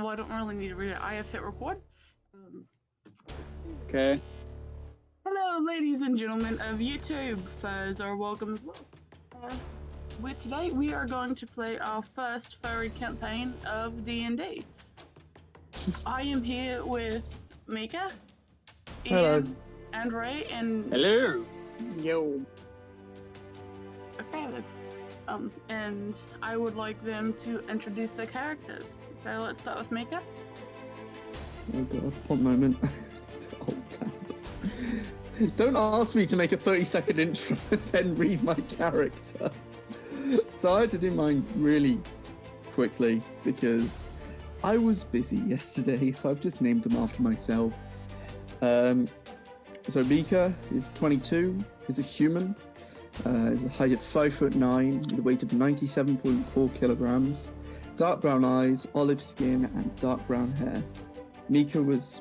Well, I don't really need to read it. I have hit record. Okay. Hello, ladies and gentlemen of YouTube. Furs are welcome as well. Today we are going to play our first furry campaign of DnD. I am here with Mika, Ian, and Ray, and Hello. Yo. okay, and I would like them to introduce their characters. So let's start with Mika. Oh god, one moment. Oh, tab. Don't ask me to make a 30-second intro and then read my character. So I had to do mine really quickly because I was busy yesterday, so I've just named them after myself. So Mika is 22, is a human, is a height of 5'9", with a weight of 97.4 kilograms, dark brown eyes, olive skin, and dark brown hair. Mika was...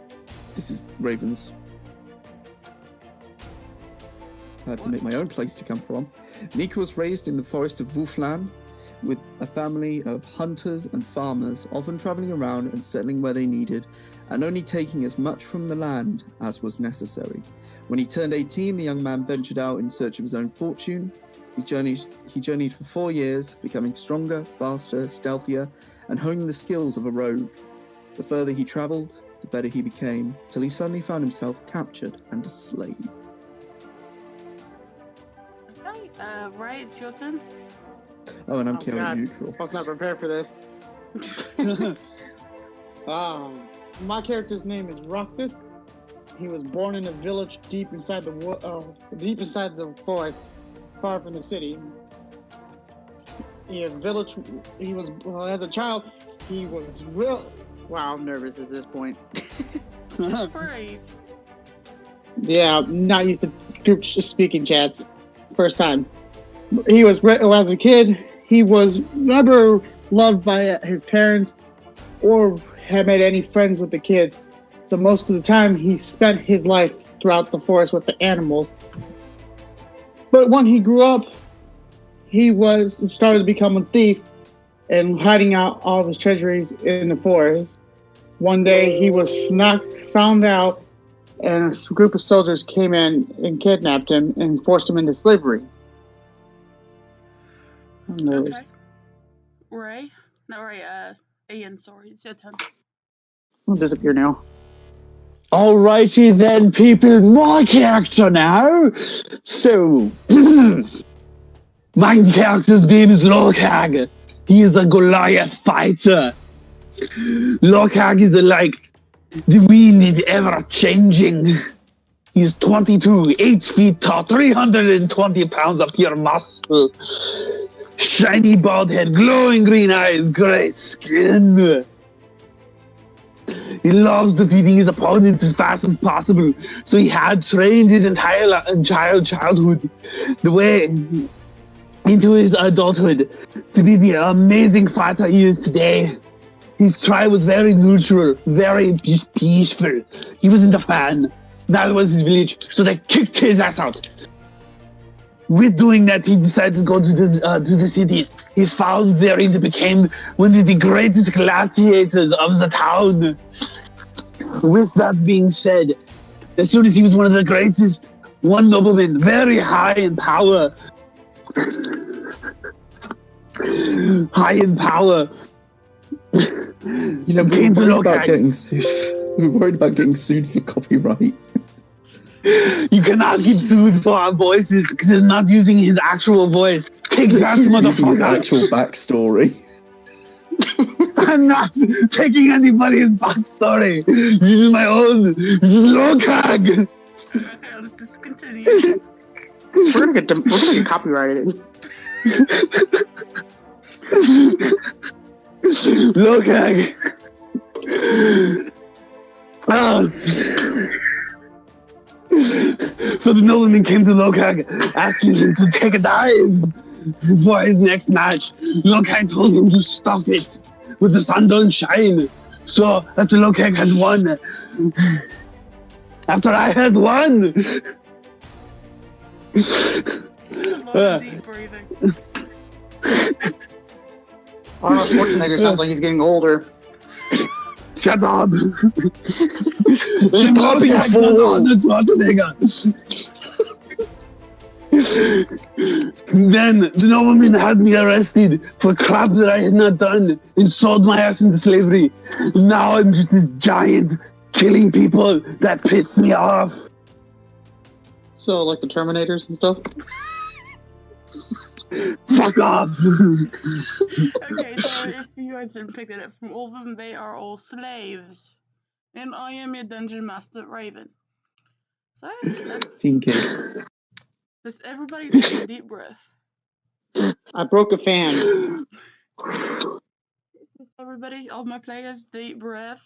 This is Raven's. I had to make my own place to come from. Mika was raised in the forest of Wolfland with a family of hunters and farmers, often travelling around and settling where they needed, and only taking as much from the land as was necessary. When he turned 18, the young man ventured out in search of his own fortune. He journeyed for 4 years, becoming stronger, faster, stealthier, and honing the skills of a rogue. The further he travelled, the better he became, till he suddenly found himself captured and a slave. Okay, Ray, it's your turn. Oh, and I'm Oh, killing God. neutral. I was not prepared for this. My character's name is Roxas. He was born in a village deep inside the forest, far from the city. As a child, he was real. Wow, I'm nervous at this point. Great. Yeah, I'm not used to group speaking chats. First time. He was, as a kid, he was never loved by his parents or had made any friends with the kids. So most of the time, he spent his life throughout the forest with the animals. But when he grew up, he started to become a thief and hiding out all of his treasuries in the forest. One day, he was found out, and a group of soldiers came in and kidnapped him and forced him into slavery. Okay. Ray? No, Ray, Ian, sorry, it's your turn. I'll disappear now. Alrighty then, people, my character now. So, my character's name is Lorkhag. He is a Goliath fighter. Lorkhag is the wind is ever changing. He's 22, 8 feet tall, 320 pounds of pure muscle. Shiny bald head, glowing green eyes, great skin. He loves defeating his opponents as fast as possible, so he had trained his entire childhood the way into his adulthood to be the amazing fighter he is today. His tribe was very neutral, very peaceful. He wasn't a fan. That was his village, so they kicked his ass out. With doing that, he decided to go to the cities. He found there he became one of the greatest gladiators of the town. With that being said, as soon as he was one of the greatest, one nobleman, very high in power. High in power. You know, we were worried about getting sued. We were worried about getting sued for copyright. You cannot get sued for our voices because they're not using his actual voice. Take that, motherfucker. His actual backstory. I'm not taking anybody's backstory. This is my own. This is Lorkhag. Okay, let's just continue. We're gonna get copyrighted. Lorkhag. So the nobleman came to Lorkhag asking him to take a dive for his next match. Lorkhag told him to stop it with the sun don't shine. So after Lorkhag had won, after I had won, Deep breathing. Arnold Schwarzenegger sounds like he's getting older. Shut up! Shut up, you fool! Then the nobleman had me arrested for crap that I had not done and sold my ass into slavery. Now I'm just this giant killing people that pissed me off. So, like the Terminators and stuff? Fuck off! Okay, so if you guys didn't pick that up from all of them, they are all slaves. And I am your dungeon master, Raven. So, let's everybody take a deep breath. I broke a fan. Everybody, all my players, deep breath.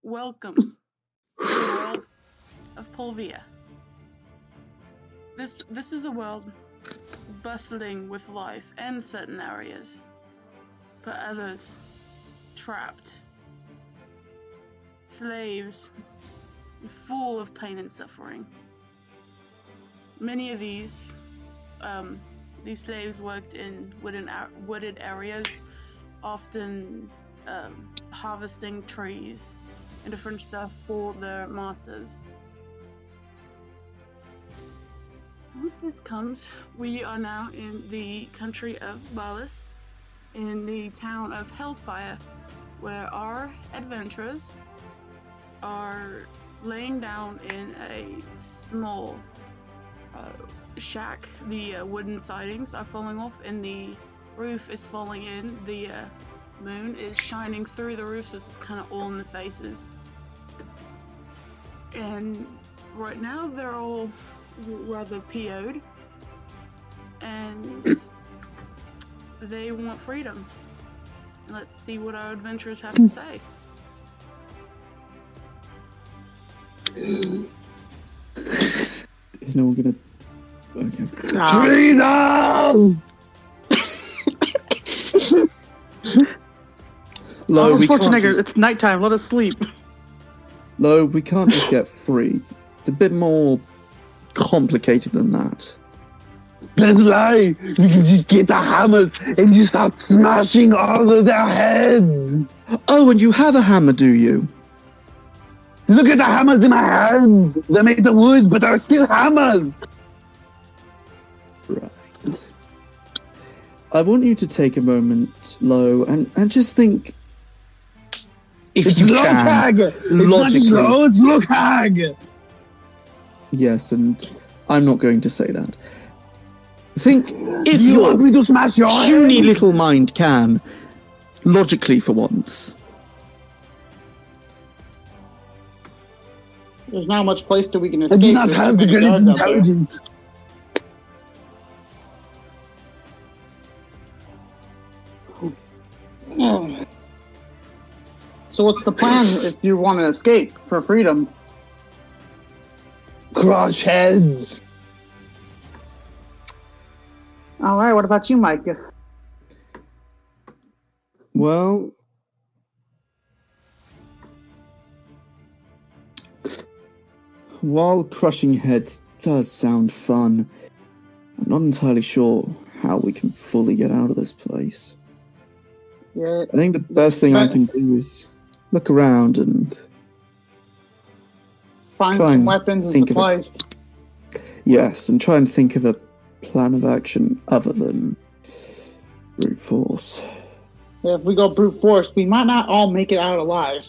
Welcome to the world of Polvia. This is a world bustling with life in certain areas, but others trapped. Slaves, full of pain and suffering. Many of these slaves worked in wooded areas, often harvesting trees and different stuff for their masters. With this comes, we are now in the country of Balus, in the town of Hellfire, where our adventurers are laying down in a small shack. The wooden sidings are falling off and the roof is falling in. The moon is shining through the roof, so it's kind of all in the faces. And right now they're all rather PO'd and they want freedom. Let's see what our adventurers have to say. Is no one gonna... Okay. Freedom! Lo, we can't Schwarzenegger, just... it's nighttime, let us sleep. Lo, we can't just get free. It's a bit more complicated than that. That's a lie! We can just get the hammers and just start smashing all of their heads! Oh, and you have a hammer, do you? Look at the hammers in my hands! They're made of wood, but they're still hammers! Right. I want you to take a moment, Lo, and just think... If It's you Lokhag! can, It's not just logically... Lo, it's Lokhag! Yes, and I'm not going to say that. Think, if You want your me to smash your puny head? little mind can, logically for once. There's not much place that we can I escape. do not There's too have the many greatest guards out there. intelligence. So what's the plan if you want to escape for freedom? Crush heads! All right, what about you, Mike? Well... While crushing heads does sound fun, I'm not entirely sure how we can fully get out of this place. Yeah, I think the best thing I can do is look around and find Try some and weapons and think of supplies. yes, and try and think of a plan of action other than brute force. Yeah, if we go brute force, we might not all make it out alive.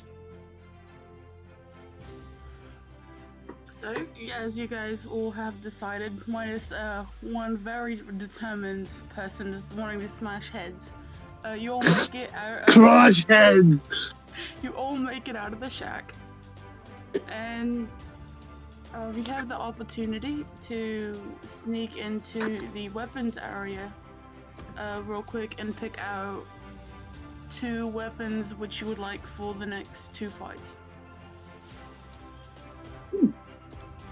So, as you guys all have decided, minus one very determined person is wanting to smash heads, you all make it out. Crush heads! You all make it out of the shack, and we have the opportunity to sneak into the weapons area real quick and pick out 2 weapons which you would like for the next 2 fights.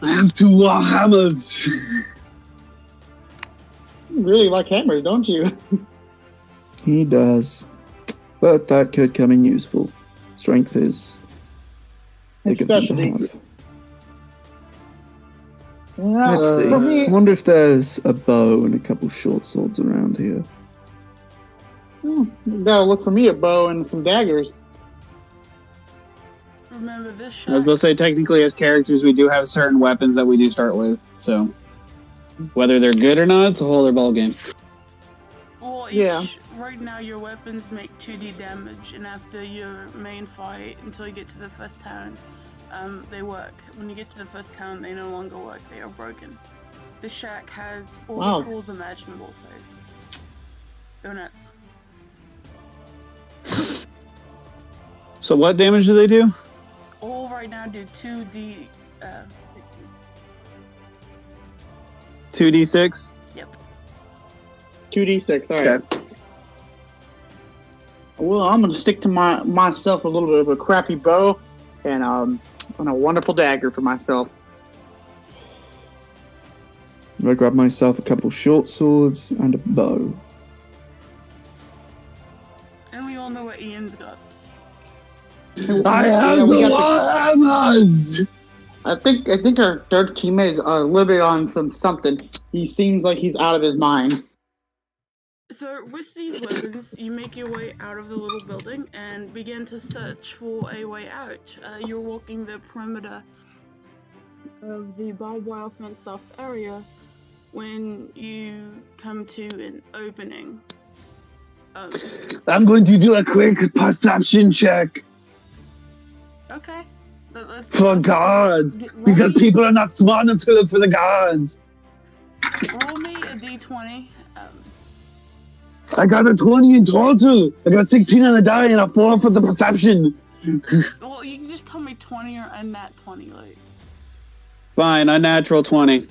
I have 2 hammers! You really like hammers, don't you? He does, but that could come in useful. Strength is a good thing to Especially. have. Yeah, Let's see. for I me, wonder if there's a bow and a couple short swords around here. you gotta look for me a bow and some daggers. Remember this I was shack. going to say, technically, as characters, we do have certain weapons that we do start with. So, whether they're good or not, it's a whole other ballgame. Well, Yeah. right now your weapons make 2d damage, and after your main fight, until you get to the first town, they work. When you get to the first town, they no longer work. They are broken. The shack has all the tools imaginable, so go nuts. So what damage do they do? All right now do 2d. 2d6? Yep. 2d6. All right. Okay. Well, I'm gonna stick to myself a little bit of a crappy bow, and a wonderful dagger for myself. I grab myself a couple short swords and a bow. And we all know what Ian's got. I have the Warhammers! I think our third teammate is a little bit on something. He seems like he's out of his mind. So with these weapons, you make your way out of the little building and begin to search for a way out. You're walking the perimeter of the barbed wire fenced off area when you come to an opening. I'm going to do a quick perception check Okay. Let's for guards, because people are not smart enough to look for the guards. roll me a d20. I got a 20 in total. I got 16 on the die and a 4 for the perception. Well, you can just tell me 20 or a nat 20, like. Fine, a natural 20.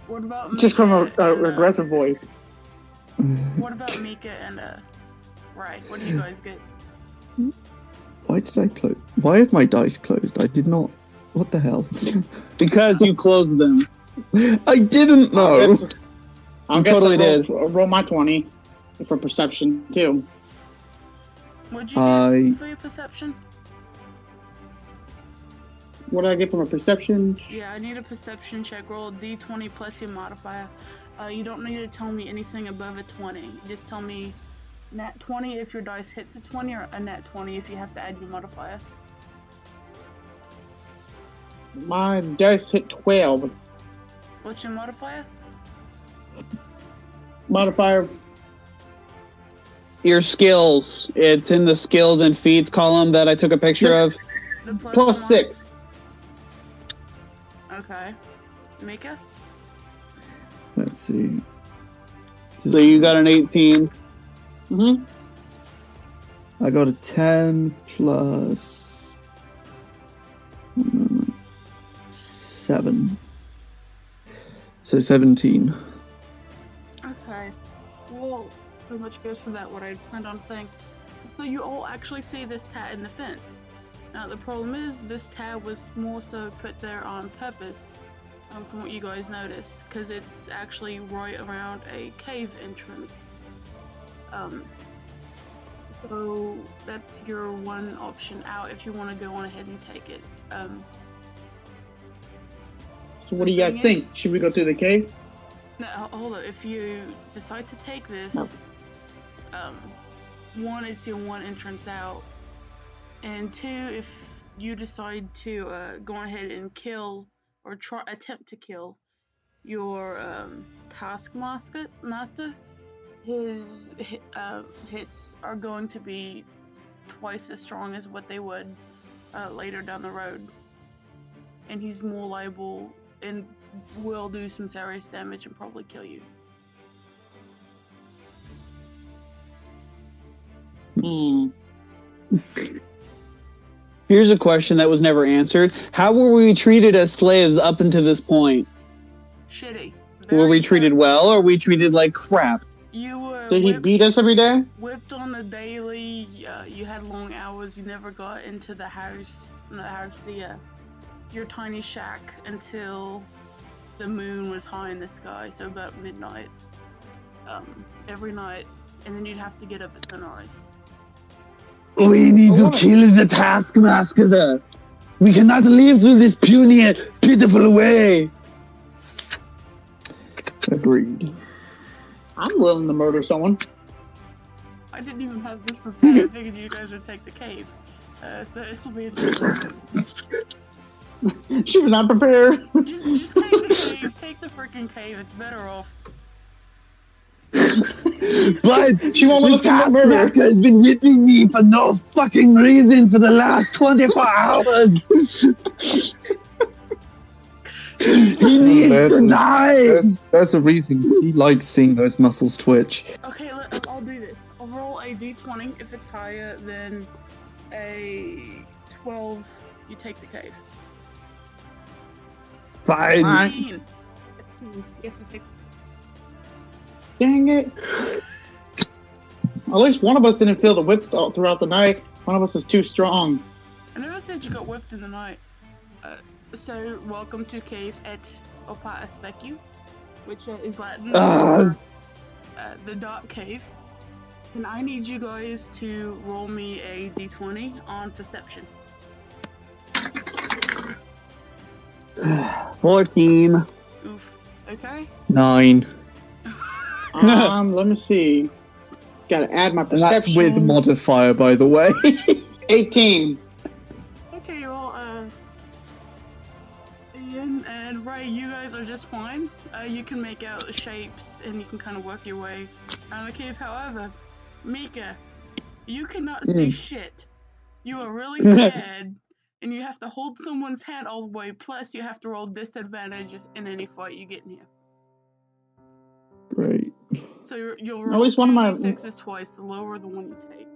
What about Just from Mika a and, aggressive voice. What about Mika and Rai? What do you guys get? Why did I close? Why have my dice closed? I did not. What the hell? Because you closed them. I didn't know. I totally guess did. I'll roll my 20 for perception too. What'd you get for your perception? What did I get from a perception? Yeah, I need a perception check. Roll a d20 plus your modifier. You don't need to tell me anything above a 20. Just tell me nat 20 if your dice hits a 20 or a nat 20 if you have to add your modifier. My dice hit 12. What's your modifier? Modifier. Your skills. It's in the skills and feats column that I took a picture of. The Plus 6. Okay. Mika? Let's see. So you got an 18. Mm-hmm. I got a 10 plus 7. So 17. Okay. Well, pretty much goes for that what I planned on saying. So you all actually see this tat in the fence. Now the problem is this tat was more so put there on purpose, from what you guys noticed, because it's actually right around a cave entrance. So that's your one option out if you want to go on ahead and take it. So what do you guys think? Should we go through the cave? No, hold up. If you decide to take this, one, it's your one entrance out, and two, if you decide to go ahead and kill or attempt to kill your taskmaster, his hits are going to be twice as strong as what they would later down the road, and he's more liable and will do some serious damage and probably kill you. Here's a question that was never answered. How were we treated as slaves up until this point? Shitty. Were we treated well, or were we treated like crap? You were Did he beat us every day? whipped on the daily. You had long hours. You never got into the house. Your tiny shack until the moon was high in the sky, so about midnight. Every night, and then you'd have to get up at sunrise. We need to kill the taskmaster. We cannot live through this puny, pitiful way. Agreed. I'm willing to murder someone. I didn't even have this prepared. I figured you guys would take the cave. So this will be interesting. She was not prepared. Just take the cave. Take the freaking cave. It's better off. But She won't let us commit murder. Taskmaster has been whipping me for no fucking reason for the last 24 hours. He needs to die. There's a reason he likes seeing those muscles twitch. Okay, I'll do this. I'll roll a d20. If it's higher than a 12, you take the cave. Fine. 15. You have to take. Dang it. At least one of us didn't feel the whips all throughout the night. One of us is too strong. I never said you got whipped in the night. So, welcome to Cave et Opa Aspectu, which is Latin for the Dark Cave. And I need you guys to roll me a d20 on perception. 14. Oof. Okay? 9. Let me see. Gotta add my And perception. that's with modifier, by the way. 18. Okay, well, Ian and Ray, you guys are just fine. You can make out the shapes and you can kind of work your way around the cave. However, Mika, you cannot see shit. You are really scared, and you have to hold someone's hand all the way, plus you have to roll disadvantage in any fight you get in here. Great. So you'll At roll least one of my- 2d6s twice, the lower the one you take.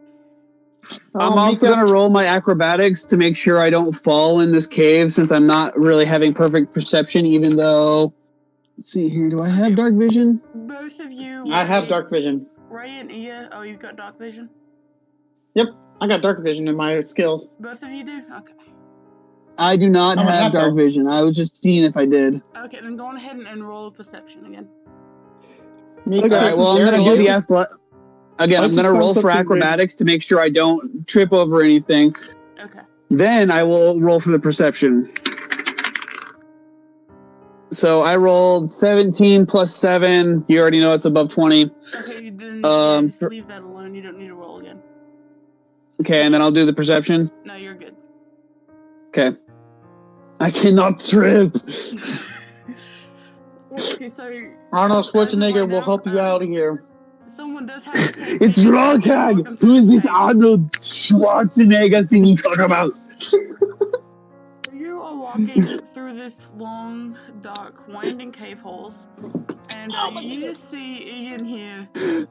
I'm also Mika. going to roll my acrobatics to make sure I don't fall in this cave, since I'm not really having perfect perception, even though... Let's see here, do I have dark vision? Both of you... I have dark vision. Ray and Ia, oh, you've got dark vision? Yep, I got dark vision in my skills. Both of you do? Okay. I do not I'm gonna have have dark to. vision. I was just seeing if I did. Okay, then go on ahead and roll perception again. Mika, Okay, Alright, well, I'm going to do the athletic... Again, I I'm just going to found roll for something acrobatics to make sure I don't trip over anything. Okay. Then I will roll for the perception. So I rolled 17 plus 7. You already know it's above 20. Okay, then just leave that alone. You don't need to roll again. Okay, and then I'll do the perception. No, you're good. Okay. I cannot trip. Okay, so Arnold Schwarzenegger As of will right help now, you out of here. someone does have to take... It's Rockag. Welcome to Who is the this cave. Arnold Schwarzenegger thing you talk about? You are walking through this long, dark, winding cave holes, and you just see Ian here,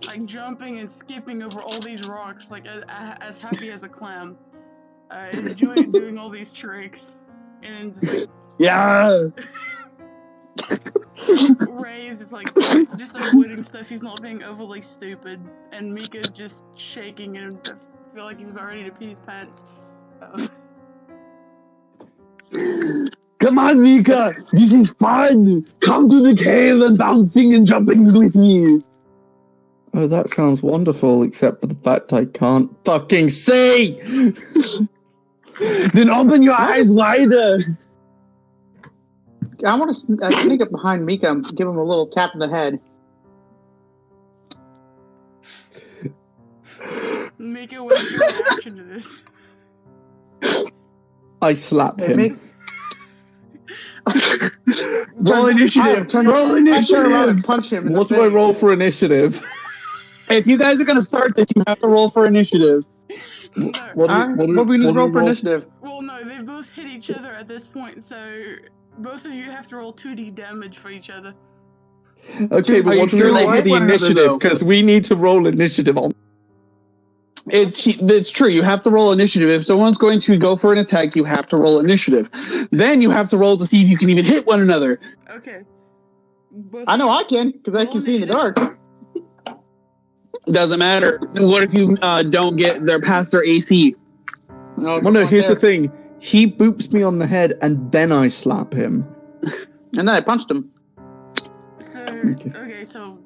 like jumping and skipping over all these rocks, like as happy as a clam, enjoying doing all these tricks, and just, like, Yeah. Ray is just avoiding stuff. He's not being overly stupid, and Mika's just shaking and I feel like he's about ready to pee his pants. Come on, Mika. This is fun. Come to the cave and bouncing and jumping with me. Oh, that sounds wonderful, except for the fact I can't fucking see! Then open your eyes wider. I want to sneak up behind Mika and give him a little tap in the head. Mika, what's your reaction to this? I slap him. Roll initiative. Roll I turn around initiative. and punch him. In What the do I face. roll for initiative? If you guys are going to start this, you have to roll for initiative. No. What do Huh? we- What do we just roll for roll? initiative? Well, no, they've both hit each other at this point, so both of you have to roll 2d damage for each other. Okay, but Are you what do we sure they roll for hit the one another, initiative? though? Because we need to roll initiative on. It's true. You have to roll initiative. If someone's going to go for an attack, you have to roll initiative. Then you have to roll to see if you can even hit one another. Okay. Both I know I can, because I can see in the dark. Doesn't matter. What if you don't get their past their AC? No, Well, no, here's the thing. He boops me on the head, and then I slap him. And then I punched him. So, Okay. okay, so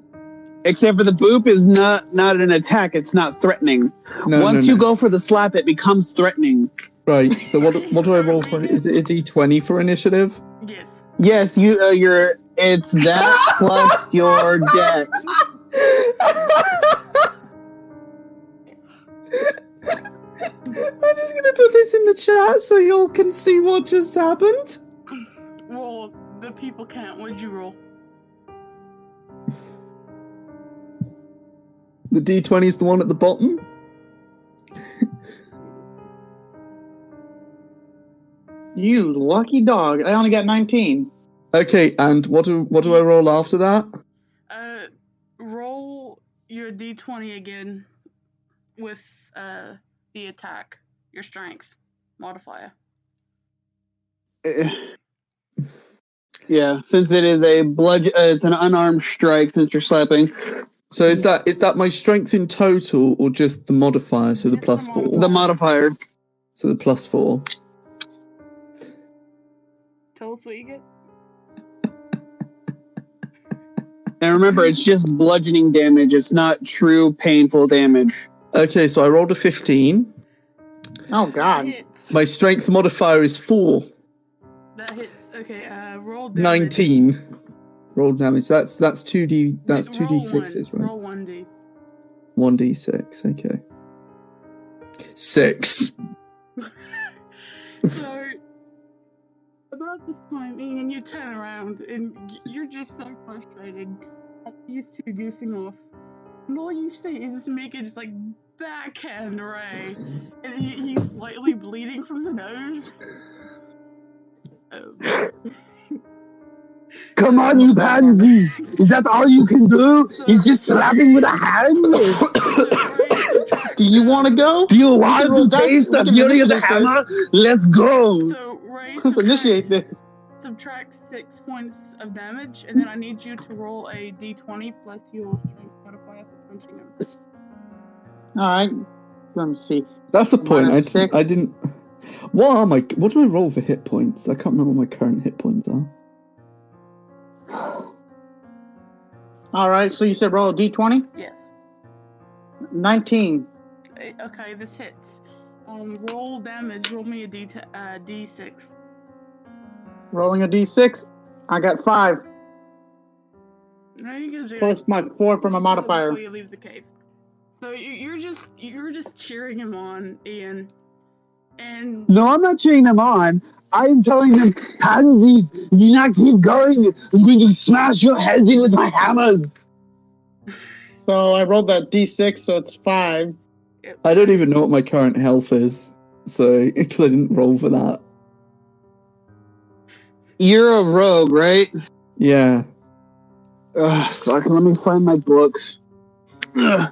Except for the boop is not an attack. It's not threatening. No, Once no, you no. go for the slap, it becomes threatening. Right, so what do I roll for? Is it a d20 for initiative? yes. Yes, it's that plus your dex. I just gonna put this in the chat so y'all can see what just happened. Well, the people can't. What'd you roll? The D20 is the one at the bottom. You lucky dog. I only got 19. Okay, and what do I roll after that? Roll your D20 again with the attack, your strength modifier. Yeah, since it is a it's an unarmed strike. Since you're slapping, So is that my strength in total or just the modifier? So the Just plus the 4. the modifier. So the plus 4. Tell us what you get. And remember, it's just bludgeoning damage. It's not true painful damage. Okay, so I rolled a 15. Oh, God. Hits. My strength modifier is 4. That hits. Okay, roll damage. 19. Roll damage. That's 2d. That's Roll 2d6s, one. right? Roll 1d. 1d6. Okay. 6. So, about this time, Ian, you turn around and you're just so frustrated at these two goofing off. And all you see is this Mika just like backhand Ray. And he's slightly bleeding from the nose. Come on, you pansy! Is that all you can do? Is just slapping with a hand? Do you want to go? Do you want roll to dice. taste We the can beauty of the initiate this. hammer? Let's go! So Ray Let's initiate this. subtract 6 points of damage, and then I need you to roll a d20 plus your strength modifier for punching him. All right. Let me see. That's a point. Minus 6. I didn't. What do I roll for hit points? I can't remember what my current hit points are. All right. So you said roll a d20? Yes. 19. Okay, this hits. Roll damage. Roll me a d6. Rolling a d6. I got 5. No, you can do Plus my 4 from a modifier. before you leave the cave. So you're just cheering him on, Ian. And No, I'm not cheering them on. I'm telling them, pansies, do not keep going. I'm going to smash your heads in with my hammers. So I rolled that d6, so it's 5. I don't even know what my current health is, so because I didn't roll for that. You're a rogue, right? Yeah. Fuck, let me find my books. Ugh.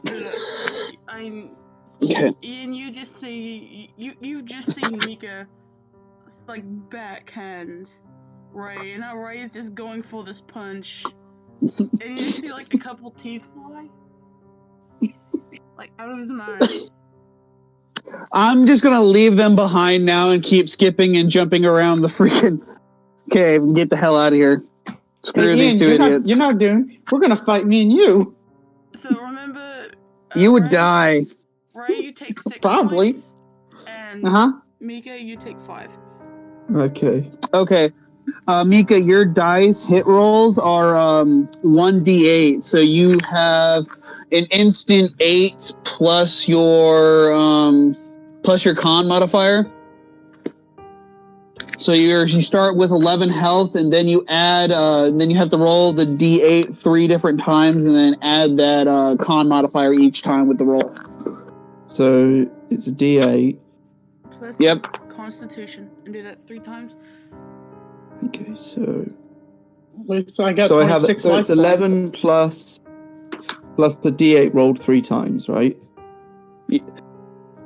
Okay. Ian, you've just seen Mika like backhand Ray, and now Ray is just going for this punch, and you just see like a couple teeth fly, like out of his mouth. I'm just gonna leave them behind now and keep skipping and jumping around the freaking cave and get the hell out of here. Screw Hey, these Ian, two idiots. You're not doing. We're gonna fight me and you. So remember, You would Ray, die. Ray, you take 6 Probably. points, and Mika, you take 5. Okay. Okay. Mika, your dice hit rolls are 1d8. So you have an instant 8 plus your con modifier. So you start with 11 health, and then you add then you have to roll the d8 3 different times, and then add that con modifier each time with the roll. So it's a D8. Plus Yep. Constitution, and do that 3 times. Okay, so So I got. I have 26 so life it's 11 plus the D8 rolled 3 times, right?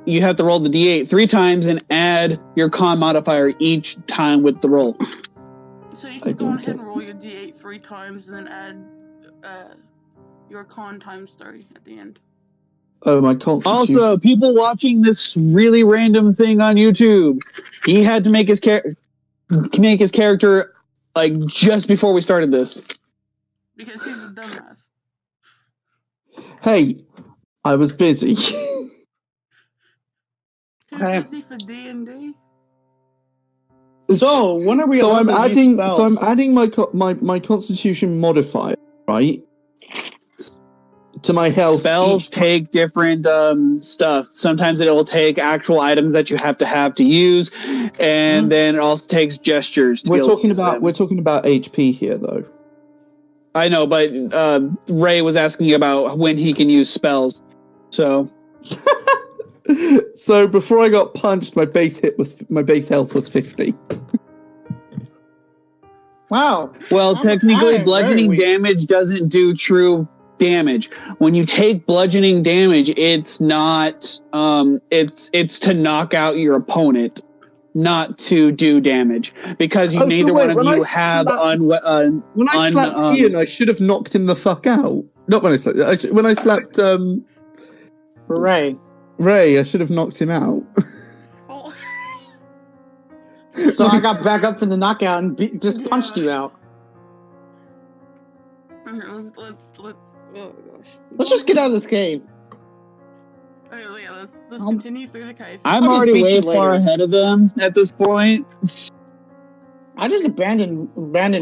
You have to roll the d8 3 times and add your con modifier each time with the roll. So you can go ahead and roll your d8 3 times, and then add your con times 3 at the end. Oh, my constitution. Also, people watching this really random thing on YouTube, he had to make his character like just before we started this. Because he's a dumbass. Hey, I was busy. Too Okay. busy for D&D? So when are we? So allowed I'm to use adding. spells? So I'm adding my Constitution modifier, right? to my health. Spells take different stuff. Sometimes it will take actual items that you have to use, and then it also takes gestures. We're talking about HP here, though. I know, but Ray was asking about when he can use spells. So, so before I got punched, my base health was 50. Wow. Well, technically, bludgeoning damage doesn't do true damage. When you take bludgeoning damage, it's not. It's to knock out your opponent, not to do damage, because neither one of you have when I slapped Ian, I should have knocked him the fuck out. Not when I slapped. When I slapped Ray, I should have knocked him out. So I got back up from the knockout and just punched you out. Let's oh gosh. Let's just get out of this cave. Okay, yeah, let's continue through the cave. I'm already way far ahead of them at this point. I just abandon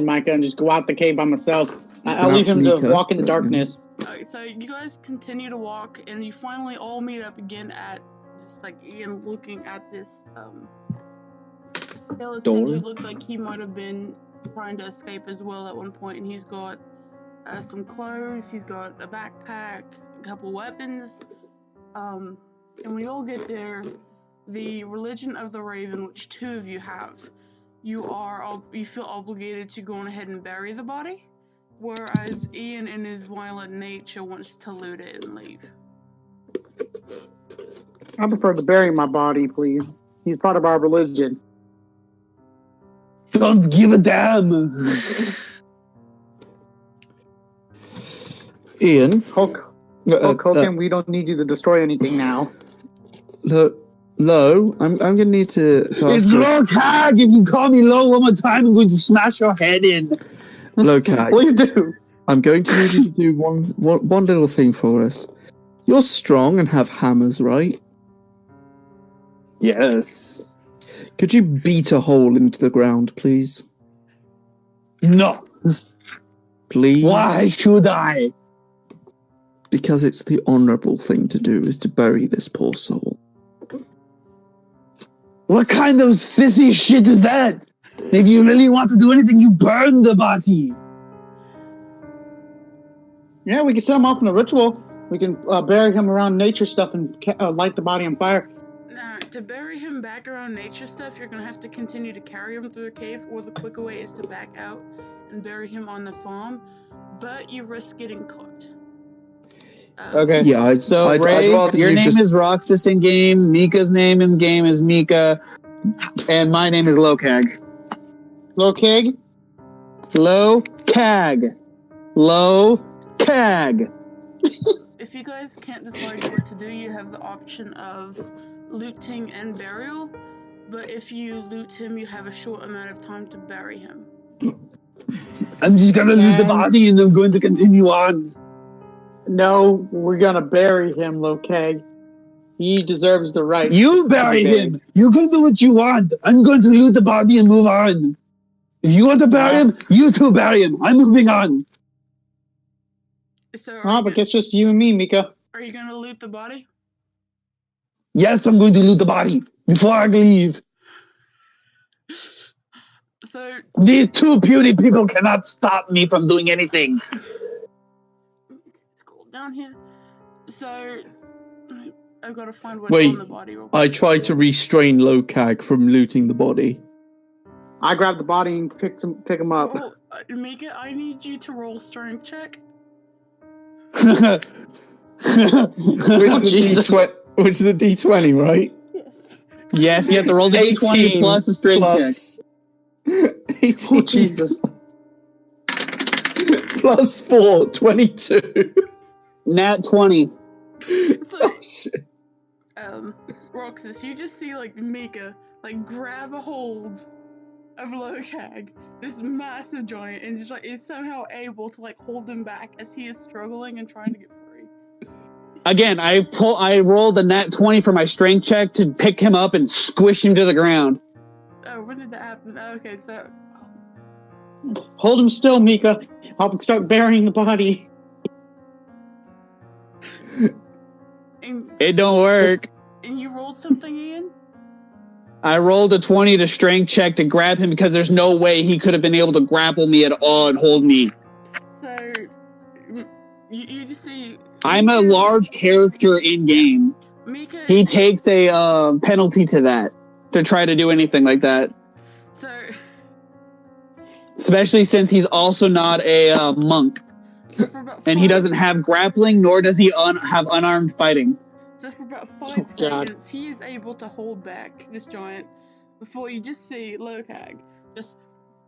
Micah and just go out the cave by myself. I'll leave him to walk in the darkness. Okay, so you guys continue to walk, and you finally all meet up again at just like Ian looking at this skeleton who looked like he might have been trying to escape as well at one point, and he's got some clothes, he's got a backpack, a couple weapons, and when you all get there, the religion of the Raven, which 2 of you have, you feel obligated to go on ahead and bury the body, whereas Ian in his violent nature wants to loot it and leave. I prefer to bury my body, please. He's part of our religion. Don't give a damn. Ian. Hulk Hogan, we don't need you to destroy anything now. Low, I'm gonna need to it's Low Cag. If you call me Low one more time, I'm going to smash your head in. Low Cag. Please do. I'm going to need you to do one little thing for us. You're strong and have hammers, right? Yes. Could you beat a hole into the ground, please? No. Please? Why should I? Because it's the honourable thing to do, is to bury this poor soul. What kind of sissy shit is that? If you really want to do anything, you burn the body. Yeah, we can set him off in a ritual. We can bury him around nature stuff and light the body on fire. To bury him back around nature stuff, you're going to have to continue to carry him through the cave, or the quicker way is to back out and bury him on the farm, but you risk getting caught. Okay. Yeah, Ray, your name is Roxas in game, Mika's name in game is Mika, and my name is Lokag. Lokag? Lokag. Lokag. If you guys can't decide what to do, you have the option of looting and burial, but if you loot him, you have a short amount of time to bury him. I'm just gonna loot the body and I'm going to continue on. No, we're gonna bury him, Lokag. He deserves the right. You bury him! You can do what you want. I'm going to loot the body and move on. If you want to bury him, you too bury him. I'm moving on. So but it's just you and me, Mika. Are you gonna loot the body? Yes, I'm going to loot the body before I leave. So these 2 puny people cannot stop me from doing anything. Scroll down here. So I've got to find what's on the body. I try to restrain Lokag from looting the body. I grab the body and pick him up. Oh, Mika, I need you to roll strength check. Which is a D20, right? Yes, you have to roll the D20 plus a strength check. 18. Oh, Jesus. Plus 4, 22. Nat 20. So, shit. Roxas, you just see, like, Mika, like, grab a hold of Lokag, this massive giant, and just, like, is somehow able to, like, hold him back as he is struggling and trying to get free. Again, I rolled a nat 20 for my strength check to pick him up and squish him to the ground. Oh, when did that happen? Oh, okay, so... Hold him still, Mika. I'll start burying the body. And, It don't work. and you rolled something, Ian? I rolled a 20 to strength check to grab him because there's no way he could have been able to grapple me at all and hold me. So, you just see... I'm a large character in game. Mika... He takes a penalty to that, to try to do anything like that. So... Especially since he's also not a monk. And he doesn't have grappling, nor does he have unarmed fighting. So for about 5 seconds, he is able to hold back this giant before you just see Lokag just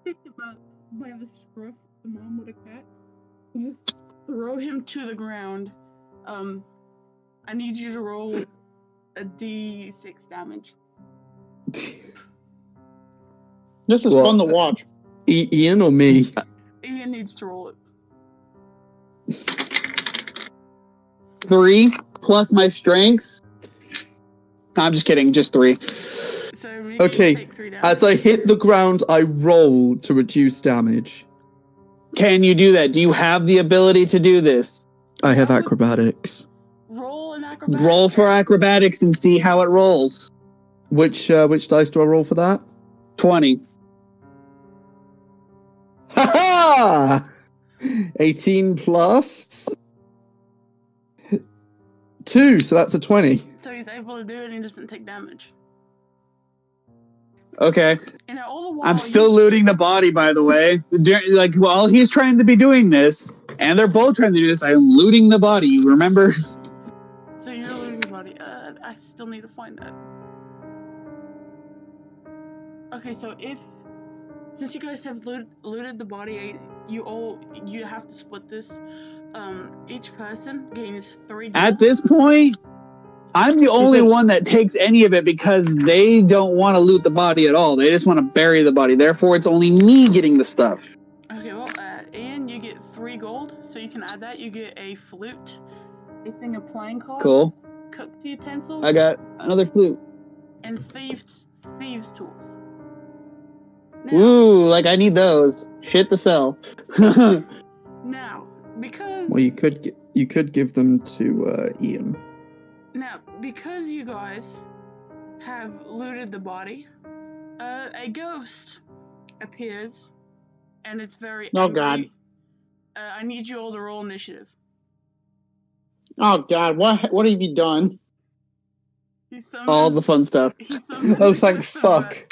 pick him up by the scruff, the mom with a cat, and just throw him to the ground. I need you to roll a D6 damage. This is fun to watch. Ian or me? Ian needs to roll it. 3 plus my strength. No, I'm just kidding, just 3. So maybe Okay, you take 3 damage. as I hit the ground, I roll to reduce damage. Can you do that? Do you have the ability to do this? I have acrobatics. Roll an acrobatics. Roll for acrobatics and see how it rolls. Which dice do I roll for that? 20. Ha ha! 18 plus 2, so that's a 20. So he's able to do it and he doesn't take damage. Okay. And all the while I'm still looting the body, by the way. Like, while he's trying to be doing this, and they're both trying to do this, I'm looting the body, you remember? So you're looting the body. I still need to find that. Okay, so since you guys have looted the body, you have to split this. Each person gains 3 gold. At this point, I'm the only one that takes any of it because they don't want to loot the body at all. They just want to bury the body. Therefore, it's only me getting the stuff. Okay, well, Ian, you get 3 gold, so you can add that. You get a flute, a thing of playing cards, Cool. cooked utensils, I got another flute. and thieves tools. Now, Ooh, like I need those. Shit to sell. now, because Well, you could give them to Ian. Now, because you guys have looted the body, a ghost appears, and it's very Oh, angry. God. I need you all to roll initiative. Oh God, what have you done? He summoned, All the fun stuff. he summoned Oh, the thank ghost of fuck.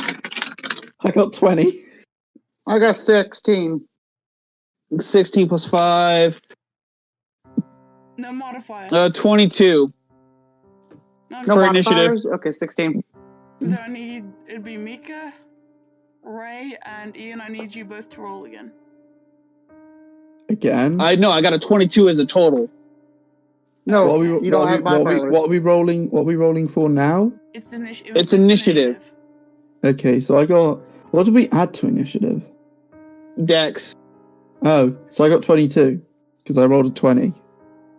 I got 20. I got 16. 16 plus 5. No modifier. 22. No No For modifier. initiative. modifiers? Okay, 16. So it'd be Mika, Ray, and Ian. I need you both to roll again. Again? I know, I got a 22 as a total. No, What are we, you don't have modifiers. what are we rolling? What are we rolling for now? It's initiative. It's initiative. Okay, so I got. What did we add to initiative? Dex. Oh, so I got 22 because I rolled a 20.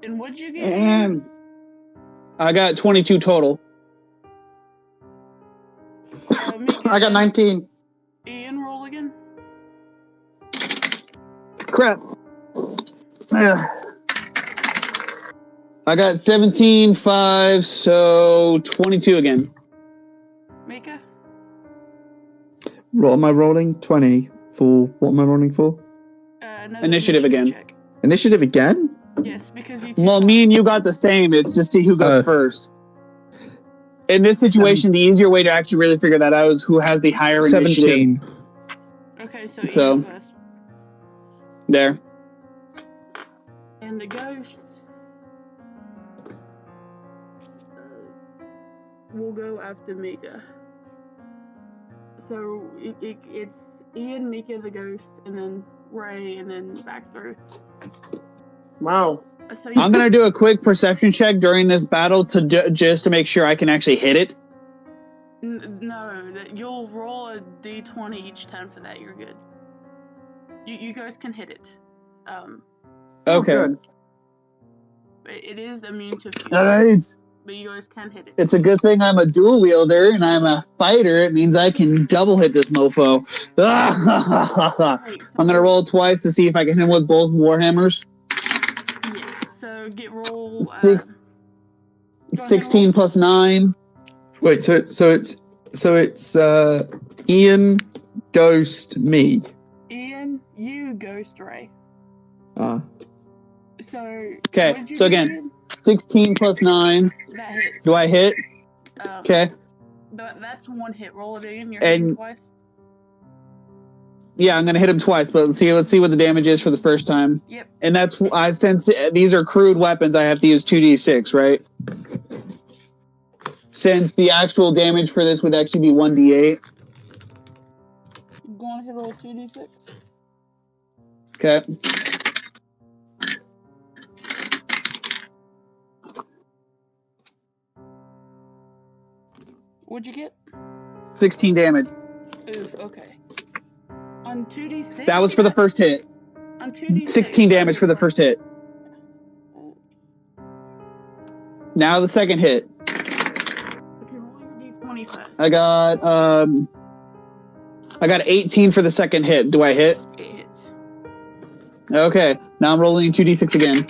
And what'd you get? And I got 22 total. Mika, I got 19. Ian, roll again. Crap. Ugh. I got 17, 5, so 22 again. Mika. What am I rolling? 20 for. What am I rolling for? Another Initiative again. check. Initiative again? Yes, because you. Well, me and you got the same. It's just who goes first. In this situation, the easier way to actually really figure that out is who has the higher initiative. 17. Okay, so So- Ian's first. There. And the ghost will go after Mika. So it's Ian, Mika, the ghost, and then Ray, and then back through. Wow. So I'm going to do a quick perception check during this battle to just to make sure I can actually hit it. No, that you'll roll a d20 each time for that. You're good. You guys can hit it. Okay. Good. It is immune to fear, All right. but you guys can hit it. It's a good thing I'm a dual wielder and I'm a fighter. It means I can double hit this mofo. Alright, so I'm going to roll twice to see if I can hit him with both warhammers. Yes. So get roll. Go ahead, 16 plus 9. Wait, so it's Ian, Ghost, me. Ian, you, Ghost Ray. Ah. So. Okay, what'd you so do again, 16 plus 9. That hits. Do I hit? Okay. That's one hit. Roll it again. You're And- hitting twice. Yeah, I'm gonna hit him twice, but let's see what the damage is for the first time. Yep. And that's since these are crude weapons, I have to use 2d6, right? Since the actual damage for this would actually be 1d8. Go on, hit roll 2d6. Okay. What'd you get? 16 damage. Oof. Okay. On 2d6. That was for the first hit. On 2d6. 16 damage for the first hit. Now the second hit. Okay, roll your d20 first. I got 18 for the second hit. Do I hit? It hits. Okay. Now I'm rolling 2d6 again.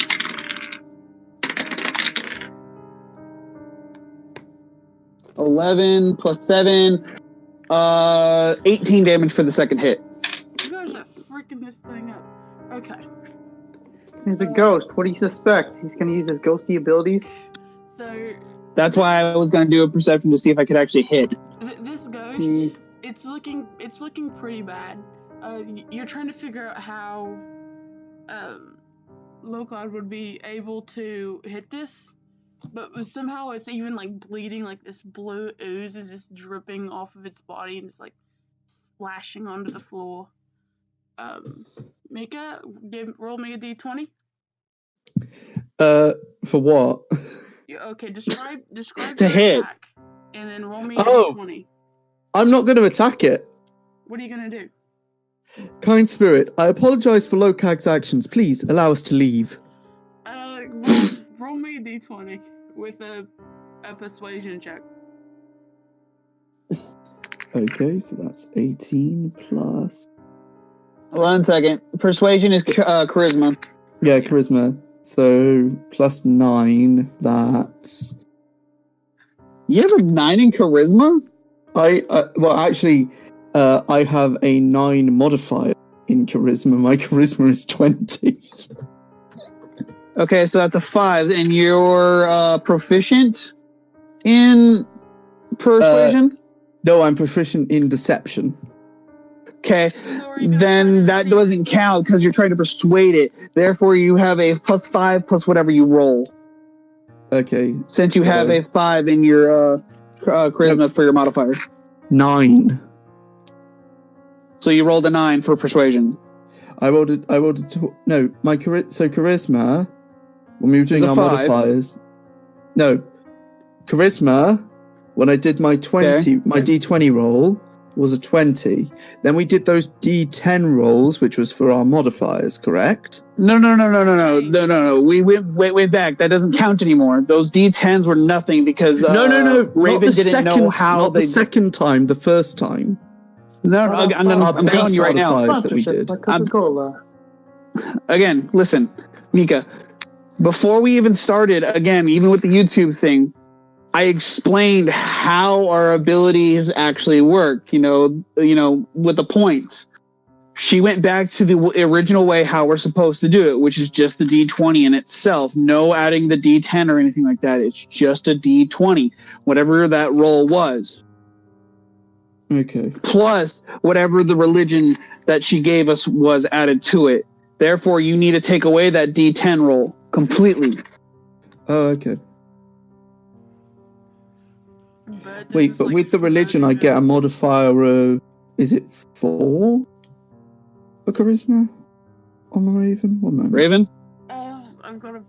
(11 plus 7). 18 damage for the second hit. You guys are freaking this thing up. Okay. He's a ghost. What do you suspect? He's gonna use his ghosty abilities? So That's why I was going to do a perception to see if I could actually hit. this ghost, it's looking pretty bad. You're trying to figure out how Locard would be able to hit this, but somehow it's even like bleeding, like this blue ooze is just dripping off of its body and it's like splashing onto the floor. Mika, roll me a d20. For what? Okay, describe To your hit. attack, and then roll me a Oh. d20. I'm not going to attack it. What are you gonna do? Kind spirit, I apologize for Lokag's actions. Please allow us to leave. Roll me a d20 with a persuasion check. Okay, so that's 18 plus. 1 second. Persuasion is charisma. Yeah, charisma. So plus 9. That's. You have a 9 in charisma? I have a 9 modifier in charisma. My charisma is 20. Okay, so that's a 5, and you're proficient in persuasion? No, I'm proficient in deception. Okay, So are you gonna try then to that see- doesn't count because you're trying to persuade it. Therefore, you have a plus 5 plus whatever you roll. Okay. Since you have a 5 in your charisma for your modifier. 9. So you rolled a 9 for persuasion. I rolled no, my charisma, when we were doing It's a our 5. modifiers. No. Charisma, when I did my 20, my D20 roll was a 20. Then we did those D10 rolls, which was for our modifiers, correct? No. We went back. That doesn't count anymore. Those D10s were nothing because No. Raven not the didn't second, know how not they. the second time, the first time. No, Our I'm base telling you right now. modifiers that we Sponsorship did. by Coca-Cola. Again, listen, Mika. Before we even started, again, even with the YouTube thing, I explained how our abilities actually work. You know, with the points. She went back to the original way how we're supposed to do it, which is just the D20 in itself. No adding the D10 or anything like that. It's just a D20, whatever that roll was. Okay. Plus whatever the religion that she gave us was added to it. Therefore, you need to take away that D10 roll completely. Oh, okay. But Wait, but with the religion, I get a modifier of, is it 4 for charisma on the Raven? 1 moment. Raven? I'm gonna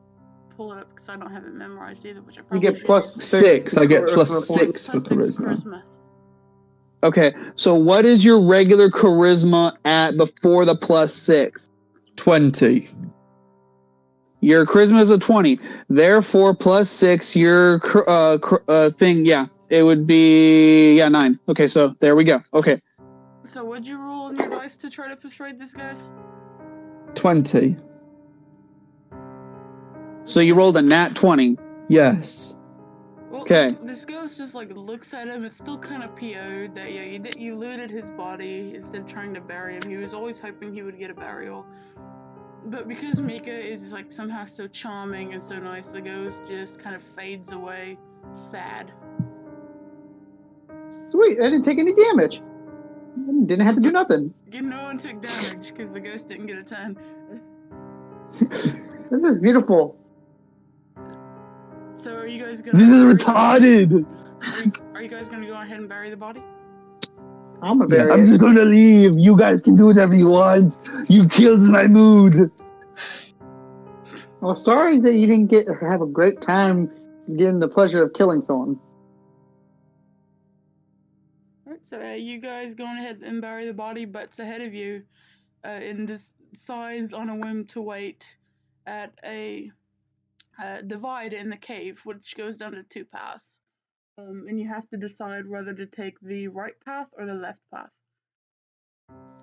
pull it up because I don't have it memorized either, which I You probably get should. plus 6. I get plus charisma 6 for Plus 6 charisma. Okay, so what is your regular charisma at before the plus 6? 20. Your charisma is a 20. Therefore, plus 6, your thing, yeah, it would be, 9. Okay, so there we go. Okay. So would you roll on your dice to try to persuade this guy? 20. So you rolled a nat 20. Yes. Well, 'Kay. this ghost just like looks at him. It's still kind of PO'd that you looted his body instead of trying to bury him. He was always hoping he would get a burial. But because Mika is just like somehow so charming and so nice, the ghost just kind of fades away, sad. Sweet, I didn't take any damage. Didn't have to do nothing. No one took damage because the ghost didn't get a turn. This is beautiful. So are you guys gonna? This is retarded. Are you guys gonna go ahead and bury the body? I'm gonna bury I'm it. just gonna leave. You guys can do whatever you want. You killed my mood. Well, sorry that you didn't get have a great time getting the pleasure of killing someone. Alright, so you guys going ahead and bury the body, butts ahead of you, and decides on a whim to wait at a divide in the cave, which goes down to 2 paths. And you have to decide whether to take the right path or the left path.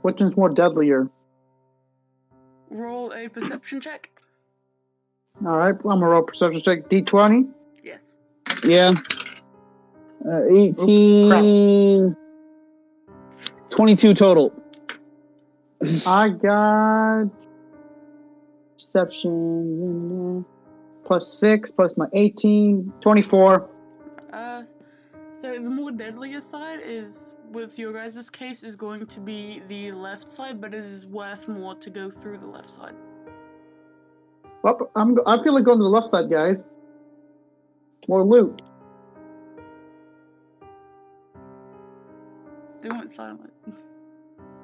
Which one's more deadlier? Roll a perception check. All right, I'm gonna roll perception check D20. Yes. Yeah. 18. 22 total. I got perception plus 6 plus my 18, 24. So the more deadlier side is, with your guys' case, is going to be the left side, but it is worth more to go through the left side. Well, I feel like going to the left side, guys. More loot. They went silent.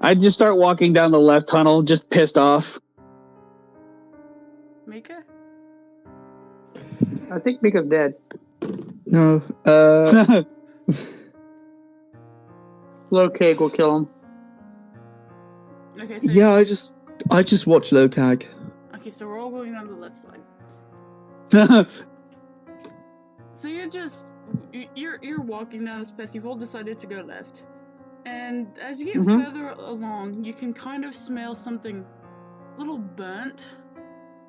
I just start walking down the left tunnel, just pissed off. Mika? I think Mika's dead. No. Low cake will kill him. Okay, so Yeah, I just watch Locag. okay, so we're all going on the left side. So you're walking down this path. You've all decided to go left, and as you get further along, you can kind of smell something a little burnt.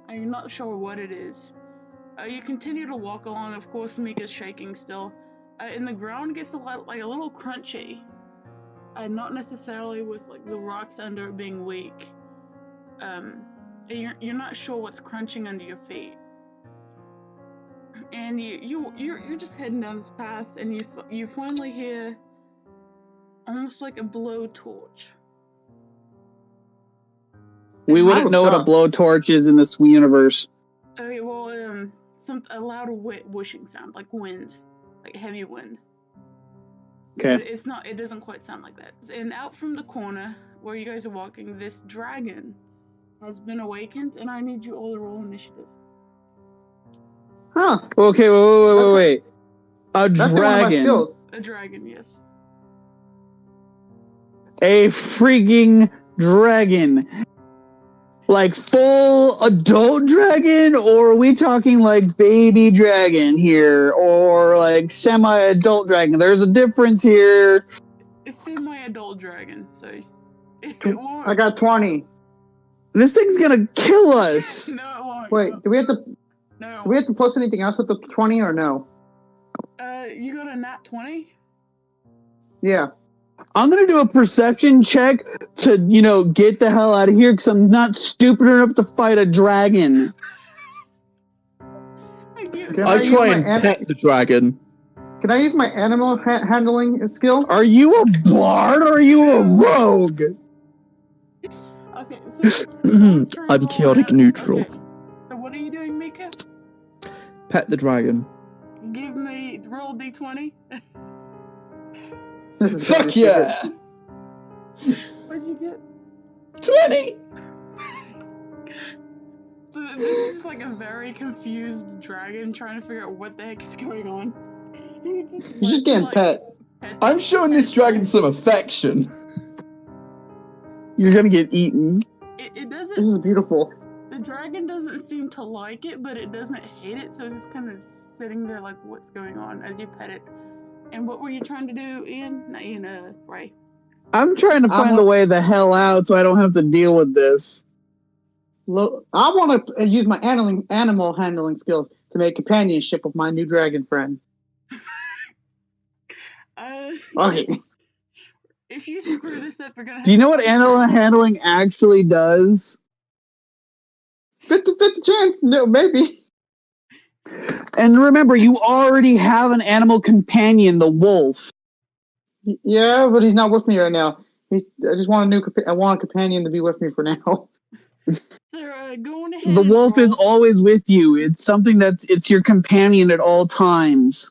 And you're not sure what it is. You continue to walk along. Of course, Mika's shaking still, and the ground gets a little crunchy. Not necessarily with like the rocks under it being weak. You're not sure what's crunching under your feet. And you're just heading down this path, and you finally hear almost like a blowtorch. We wouldn't know what a blowtorch is in this universe. Okay, well, a loud whooshing sound, like wind, like heavy wind. Okay. But it's not. It doesn't quite sound like that. And out from the corner where you guys are walking, this dragon has been awakened, and I need you all to roll initiative. Huh. Okay, wait. A That's one of my dragon. skills. A dragon, yes. A freaking dragon. Like full adult dragon, or are we talking like baby dragon here, or like semi-adult dragon? There's a difference here. It's semi-adult dragon, so it won't. I got 20. This thing's gonna kill us. No, it won't. Wait, do we have to plus anything else with the 20 or no? You got a nat 20? Yeah. I'm gonna do a perception check to, get the hell out of here, because I'm not stupid enough to fight a dragon. I try and pet the dragon. Can I use my animal handling skill? Are you a bard or are you a rogue? Okay, so I'm chaotic neutral. Okay. So what are you doing, Mika? Pet the dragon. Roll d20. Fuck yeah! What'd you get? 20! So this is like a very confused dragon trying to figure out what the heck is going on. He's just getting pet. I'm showing this dragon some affection. You're gonna get eaten. It doesn't. This is beautiful. The dragon doesn't seem to like it, but it doesn't hate it, so it's just kind of sitting there like, what's going on as you pet it. And what were you trying to do, Ian? Not Ian, Ray. I'm trying to find a way the hell out so I don't have to deal with this. Look, I want to use my animal handling skills to make companionship with my new dragon friend. Okay. If you screw this up, you're gonna have Do you know what to- animal handling actually does? 50-50 chance. No, maybe. And remember, you already have an animal companion, the wolf. Yeah, but he's not with me right now. I just want I want a companion to be with me for now. So going ahead. The and wolf is roll. always with you. It's something it's your companion at all times.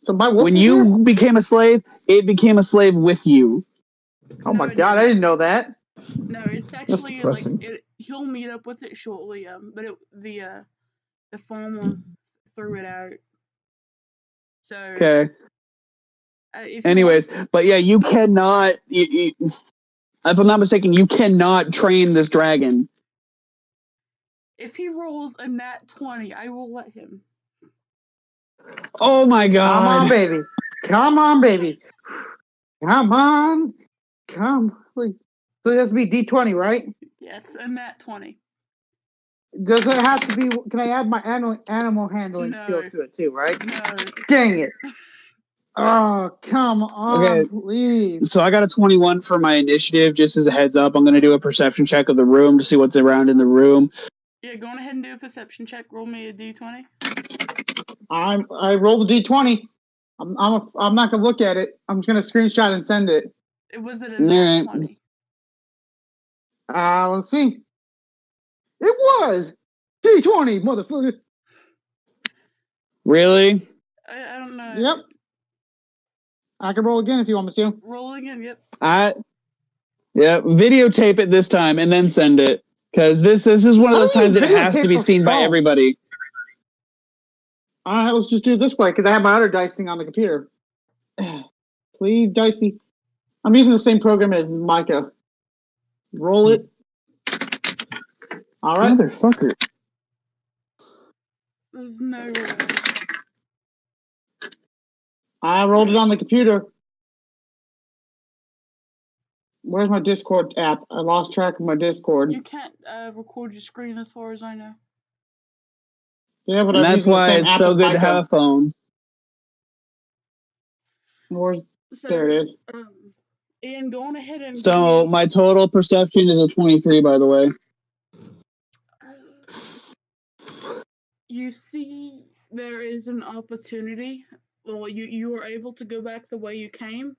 So my wolf When is you here? became a slave, it became a slave with you. Oh No, my it god, I didn't. didn't know that. No, it's actually like depressing. he'll meet up with it shortly. But the farmer threw it out. So Okay. if Anyways, but yeah, you cannot. If I'm not mistaken, you cannot train this dragon. if he rolls a nat 20, I will let him. Oh my god! Come on, baby. Come on, baby. Come on. Come, please. So it has to be D20, right? Yes, a nat 20. Does it have to be? Can I add my animal handling No. skills to it too? Right? No. Dang it! Oh, come on, Okay. please. So I got a 21 for my initiative. Just as a heads up, I'm going to do a perception check of the room to see what's around in the room. Yeah, go on ahead and do a perception check. Roll me a d20. I rolled a D20. I'm not gonna look at it. I'm just gonna screenshot and send it. Was it a nat 20? Let's see. It was D20, motherfucker. Really? I don't know. Yep. I can roll again if you want me to. Roll again. Yep. Yeah. Videotape it this time and then send it, because this is one of those times that it has to be seen by everybody. All right, let's just do it this way because I have my other dicing on the computer. Please, Dicey. I'm using the same program as Micah. Roll it. All right. Motherfucker. There's no way. I rolled it on the computer. Where's my Discord app? I lost track of my Discord. You can't record your screen as far as I know. Yeah, but And I'm that's using the why same it's app so as good to Micah. have a phone. There it is. Ian, go on ahead and. So my total perception is a 23, by the way. You see, there is an opportunity. Well, you are able to go back the way you came,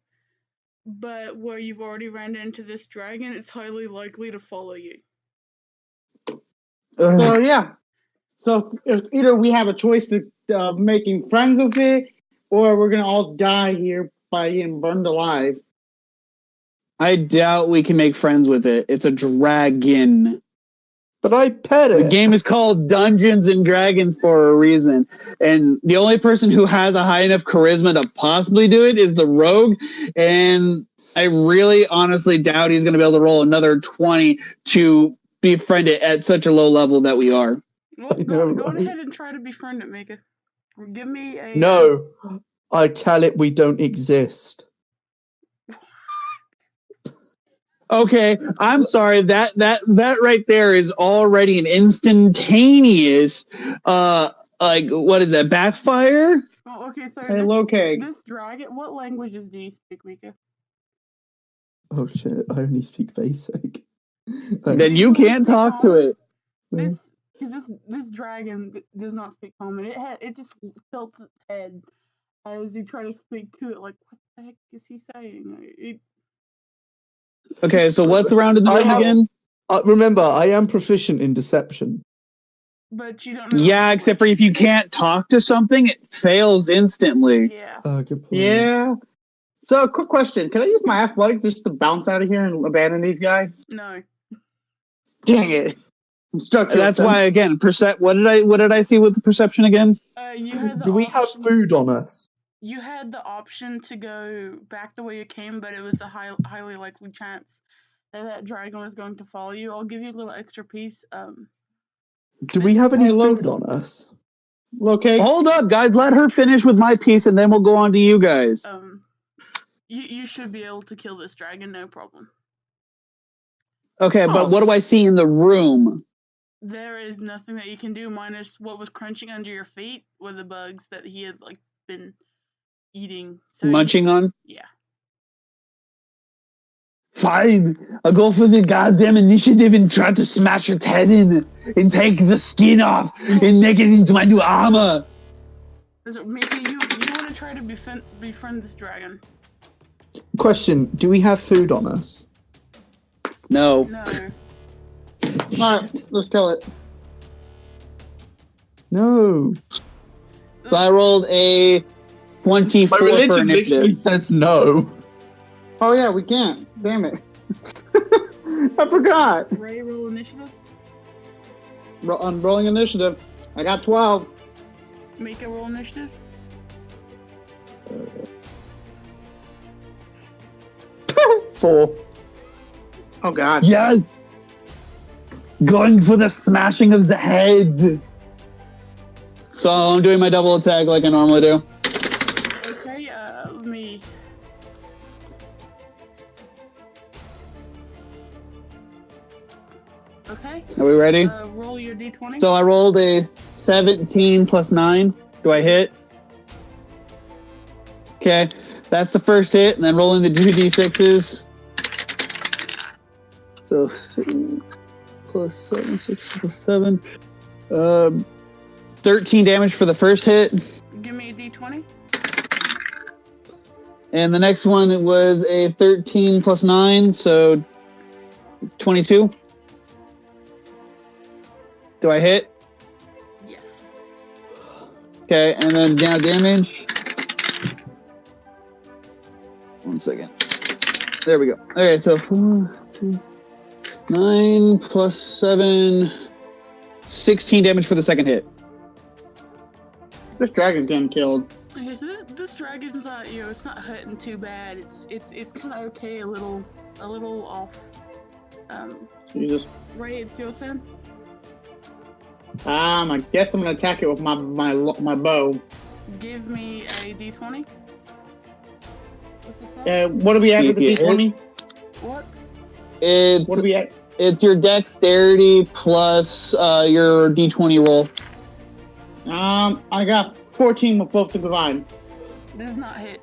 but where you've already ran into this dragon, it's highly likely to follow you. So yeah, so it's either we have a choice of making friends with it, or we're gonna all die here by getting burned alive. I doubt we can make friends with it. It's a dragon. But I pet The it. game is called Dungeons and Dragons for a reason. And the only person who has a high enough charisma to possibly do it is the rogue. And I really honestly doubt he's going to be able to roll another 20 to befriend it at such a low level that we are. Well, I know, go on right? ahead and try to befriend it, Mika. Give me a. No, I tell it we don't exist. Okay, I'm sorry. That right there is already an instantaneous like, what is that, backfire? Oh, okay, so Hey, Low-Cake. this dragon, what languages do you speak, Mika? Oh shit, I only speak basic. Then you can't talk to it. This dragon does not speak common. It just tilts its head as you try to speak to it. Like, what the heck is he saying? Okay, so what's around in the room again? Remember, I am proficient in deception. But you don't know. Yeah, except for if you can't talk to something, it fails instantly. Yeah. Good point. Yeah. So, quick question: can I use my athletic just to bounce out of here and abandon these guys? No. Dang it! I'm stuck here. That's why, again, what did I see with the perception again? You had the Do we have food on us? You had the option to go back the way you came, but it was a highly likely chance that dragon was going to follow you. I'll give you a little extra piece. Do we have any food on us? Okay. Hold up, guys. Let her finish with my piece, and then we'll go on to you guys. You should be able to kill this dragon, no problem. Okay, but what do I see in the room? There is nothing that you can do minus what was crunching under your feet were the bugs that he had been eating. So Munching on? Yeah. Fine. I'll go for the goddamn initiative and try to smash its head in and take the skin off and make it into my new armor. Mickey, you want to try to befriend this dragon? Question: do we have food on us? No. No. Alright, let's kill it. No. So I rolled a 24 My for religion literally initiative. says no. Oh yeah, we can't. Damn it. I forgot. Ray, roll initiative. I'm rolling initiative. I got 12. Make a roll initiative. 4. Oh god. Yes! Going for the smashing of the head. So I'm doing my double attack like I normally do. Okay, let me. Okay. Are we ready? Roll your d20. So I rolled a 17 plus 9. Do I hit? Okay, that's the first hit, and then rolling the 2d6s. So 6 plus 7, 6 plus 7. 13 damage for the first hit. Give me a d20. And the next one was a 13 plus 9, so 22. Do I hit? Yes. Okay, and then now damage. 1 second. There we go. Okay, so 4, 2, 9 plus 7, 16 damage for the second hit. This dragon's getting killed. Okay, so this dragon's not, it's not hurting too bad. It's kind of okay, a little off. Jesus. Ray, it's your turn. I guess I'm gonna attack it with my bow. Give me a d20. What do we add with the d20? What? What do we add? It's your dexterity plus your d20 roll. I got 14 with both the divine. Does not hit.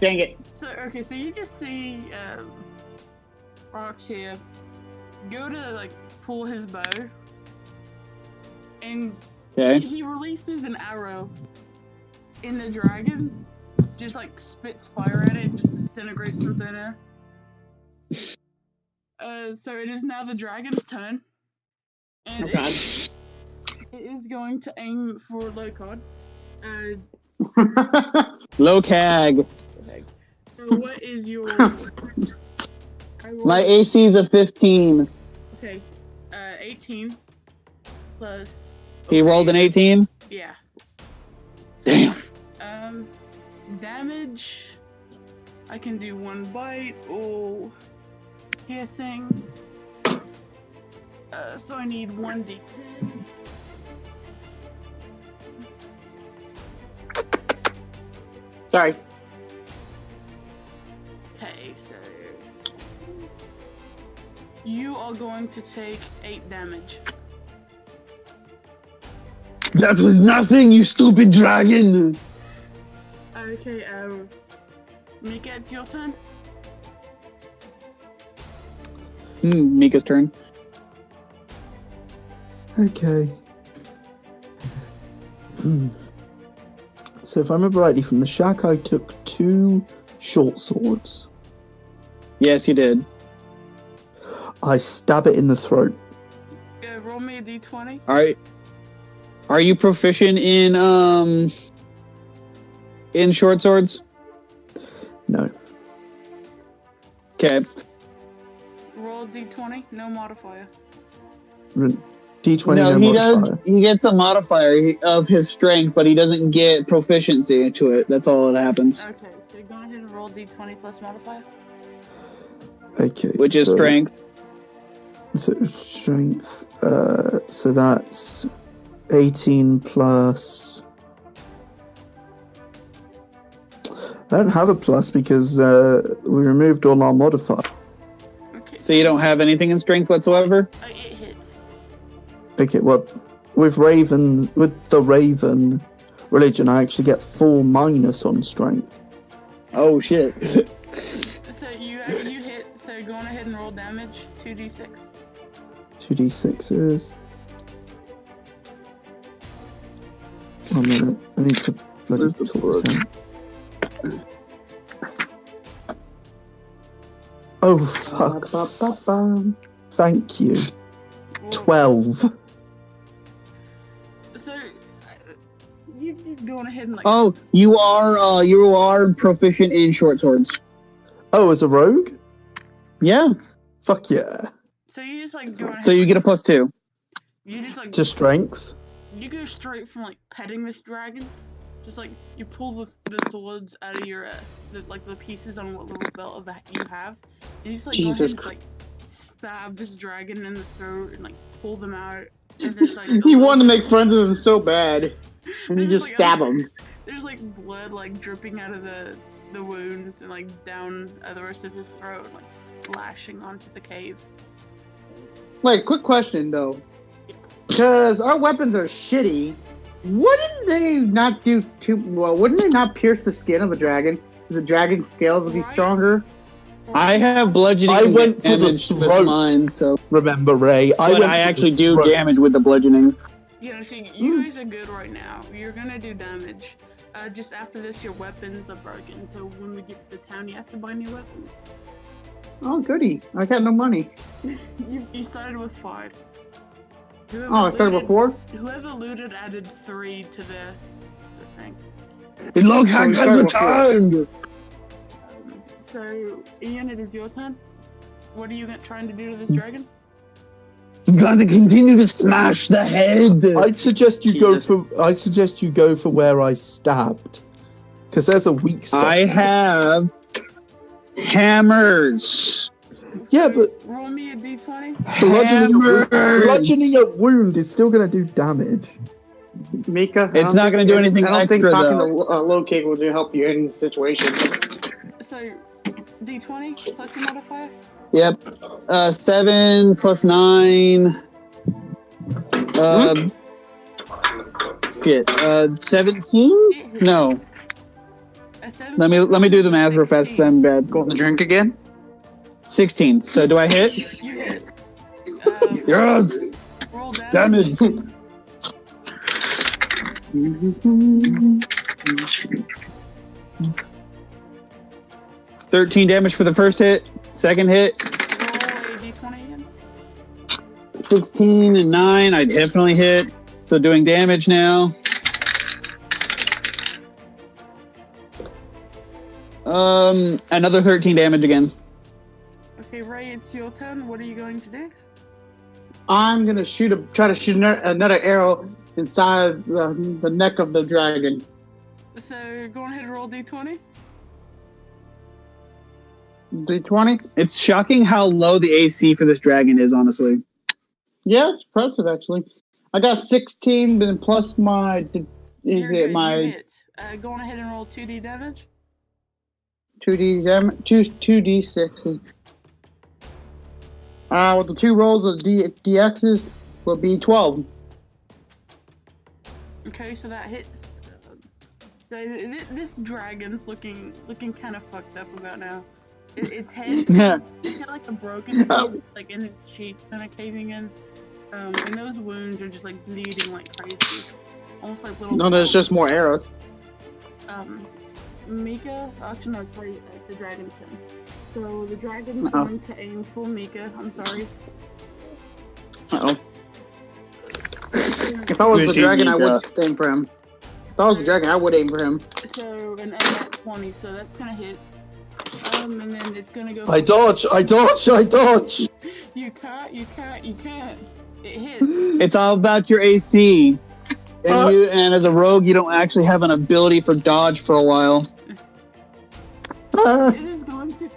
Dang it. So okay, so you just see Rox here go to pull his bow, and he releases an arrow, and the dragon just spits fire at it and just disintegrates in thin air. So it is now the dragon's turn, and it is going to aim for Locod. Low-cag. So what is your... My AC is a 15. Okay, 18 plus... He rolled an 18? Yeah. Damn. Damage... I can do 1 bite or piercing. So I need 1d10. Sorry. Okay, so you are going to take 8 damage. That was nothing, you stupid dragon! Okay, Mika, it's your turn. Mika's turn. Okay. So if I remember rightly, from the shack I took 2 short swords. Yes, you did. I stab it in the throat. Roll me a d20. Are you proficient in short swords? No. Okay. Roll d20, no modifier. D20 No, no he modifier. does. He gets a modifier of his strength, but he doesn't get proficiency to it. That's all that happens. Okay, so go ahead and roll d20 plus modifier. Okay. Which is strength. So strength. So that's 18 plus. I don't have a plus because we removed all our modifiers. Okay. So you don't have anything in strength whatsoever? It hits. Okay, well, with the raven, religion, I actually get 4 minus on strength. Oh shit. So you hit. So go on ahead and roll damage. 2d6. 2d6s. 1 minute. I need to bloody sort this out. Oh fuck! Thank you. 12. So you just go on ahead and like. Oh, you are proficient in short swords. Oh, as a rogue? Yeah. Fuck yeah. So you just like go on ahead. So you get a +2. You just like. To strength? You go straight from like petting this dragon. Just like you pull the swords out of your the pieces on what little belt that you have, and you just like Jesus go ahead and just, like stab this dragon in the throat and like pull them out. And there's like He wanted to make friends with him so bad, and you There's, just like, stab him. There's like blood like dripping out of the wounds and like down the rest of his throat, like splashing onto the cave. Wait, quick question though, because our weapons are shitty. Wouldn't they not do too well? Wouldn't they not pierce the skin of a dragon? The dragon's scales would be Right. stronger. I have bludgeoning I went for the damage with throat. mine, so Remember, Ray? but I actually do damage with the bludgeoning. You know, see, you guys are good right now. You're gonna do damage. Just after this, your weapons are broken. So when we get to the town, you have to buy new weapons. Oh, goody! I got no money. You started with 5. Oh, I started with 4. Whoever looted added 3 to the thing. The log hack has has returned! So, Ian, it is your turn. What are you trying to do to this dragon? Got to continue to smash the head! I'd suggest you go for where I stabbed, because there's a weak spot. I have hammers! Yeah, but Roll me a d20. bludgeoning a wound is still going to do damage. Mika, It's not going to do anything I don't think extra, talking though. to Locate will help you in this situation. So, d20 plus your modifier? Yep. 7 plus 9. Shit. 17? No. A 7 Let me do the math real fast because I'm bad. Going to drink again? 16. So do I hit? You hit. Yes! Roll damage. Damage! 13 damage for the first hit. Second hit, Roll a d20 again. 16 and 9. I definitely hit. So doing damage now. Another 13 damage again. Okay, Ray, it's your turn. What are you going to do? I'm gonna try to shoot another arrow inside the neck of the dragon. So, go ahead and roll d20. D20? It's shocking how low the AC for this dragon is, honestly. Yeah, it's impressive actually. I got 16, then plus my. You're good, you hit. Go on ahead and roll 2d damage. 2D damage? 2d6. With the 2 rolls of DXs will be 12. Okay, so that hits. So this dragon's looking kind of fucked up about now. Its head, Yeah. it's got like a broken piece, like in its cheek, kind of caving in. And those wounds are just like bleeding like crazy, almost like little. No, there's just more arrows. Mika. Actually, no, it's right. It's the dragon's turn. So the dragon's going to aim for Mika. I'm sorry. Uh-oh. If I was the dragon, I would aim for him. If I was the dragon, I would aim for him. So an at 20, so that's gonna hit. And then it's gonna go. I dodge! You can't. It hits. It's all about your AC. And as a rogue, you don't actually have an ability for dodge for a while. It is going to.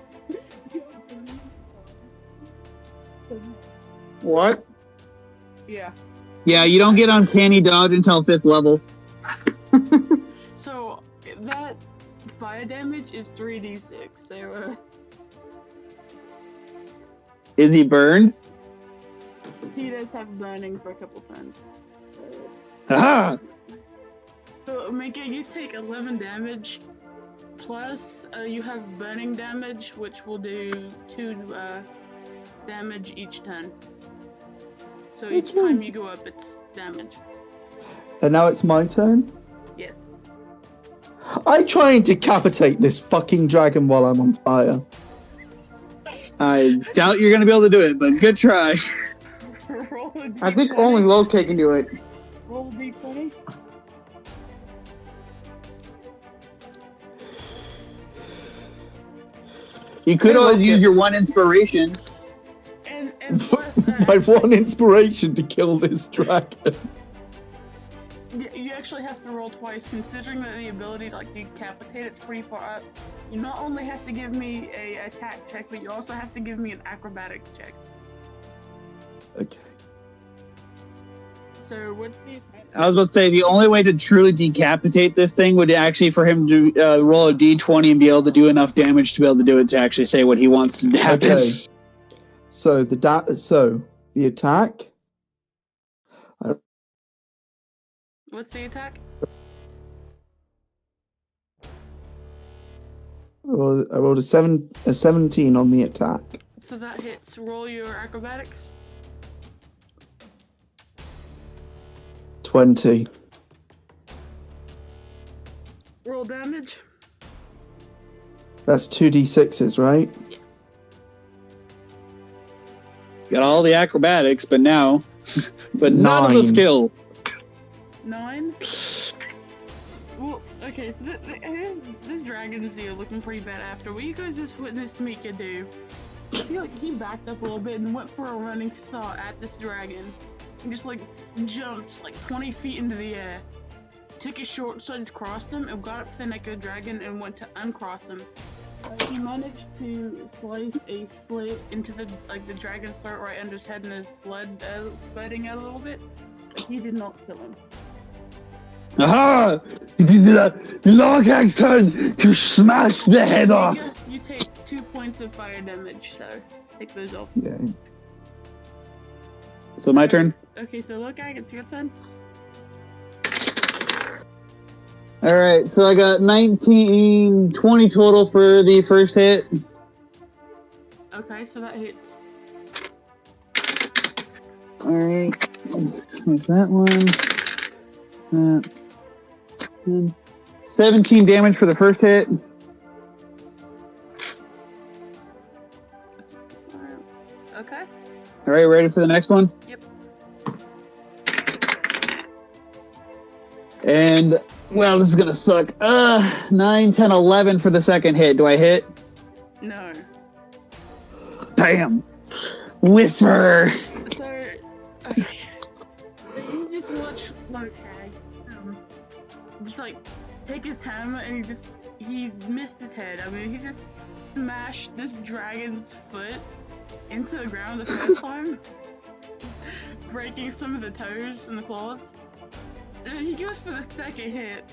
What? Yeah. Yeah, you don't get uncanny dodge until 5th level. So that fire damage is 3d6. So Is he burned? he does have burning for a couple turns. Ah! So, Mika, you take 11 damage, plus you have burning damage, which will do 2 damage each turn. So each time you go up, it's damage. And now it's my turn? Yes. I try and decapitate this fucking dragon while I'm on fire. I doubt you're gonna be able to do it, but good try. Roll a d20. I think only Loki can do it. Roll a d20. You could Hey, always Loki. use your one inspiration. And plus, My one inspiration to kill this dragon. you actually have to roll twice, considering that the ability to like decapitate it's pretty far up. You not only have to give me a attack check, but you also have to give me an acrobatics check. Okay. So what's the attack? I was about to say the only way to truly decapitate this thing would actually for him to roll a d20 and be able to do enough damage to be able to do it to actually say what he wants to happen. Okay. So the attack. What's the attack? I rolled a 17 on the attack. So that hits. Roll your acrobatics. 20. Roll damage. That's 2d6s, right? Yes. Got all the acrobatics, but now, but none of the 9. skill. 9. Well, okay, so this dragon is here looking pretty bad after what you guys just witnessed Mika do. I feel like he backed up a little bit and went for a running start at this dragon. And just like jumped like 20 feet into the air. Took his short swords, crossed him, and got up to the neck of the dragon and went to uncross him. He managed to slice a slit into the dragon's throat right under his head, and his blood spurting out a little bit. But he did not kill him. Aha! It is the Logag's turn to smash the head off. Mika, you take 2 points of fire damage, so take those off. Yeah. So my turn. Okay, so Logag, it's your turn. All right, so I got 19, 20 total for the first hit. Okay, so that hits. All right, with that one. 17 damage for the first hit. Okay. All right, ready for the next one? Yep. And, well, this is going to suck. 9, 10, 11 for the second hit. Do I hit? No. Damn. Whisper. So, okay. So you just watch Logag just like take his hammer and he missed his head. I mean, he just smashed this dragon's foot into the ground the first time, breaking some of the toes and the claws. And then he goes for the second hit,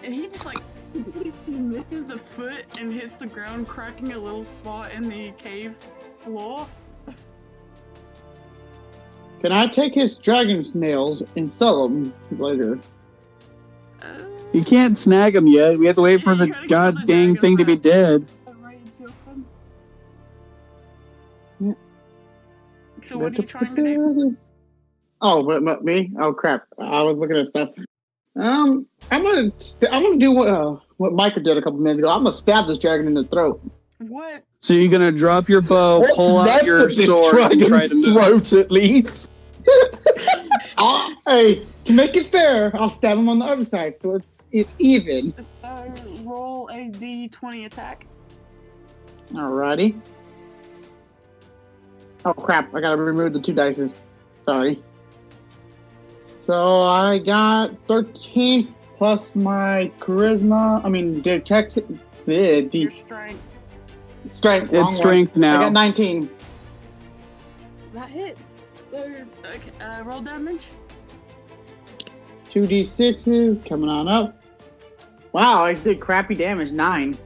and he just like he misses the foot and hits the ground, cracking a little spot in the cave floor. Can I take his dragon's nails and sell them later? You can't snag him yet. We have to wait for You the gotta kill god the dang dragon thing to be first. dead. Alright, so what are you trying to do? Oh, but me? Oh crap! I was looking at stuff. I'm gonna do what Micah did a couple minutes ago. I'm gonna stab this dragon in the throat. What? So you're gonna drop your bow, What's pull out left your of this sword, and try dragon's to move. throat, at least? Hey, to make it fair, I'll stab him on the other side, so it's even. So roll a d20 attack. Alrighty. Oh crap! I gotta remove the 2 dices. Sorry. So I got 13 plus my charisma. I mean, detect. Your strength. Strength. wrong It's one. strength I now. got 19. That hits. So, okay, roll damage. 2d6s coming on up. Wow, I did crappy damage. 9.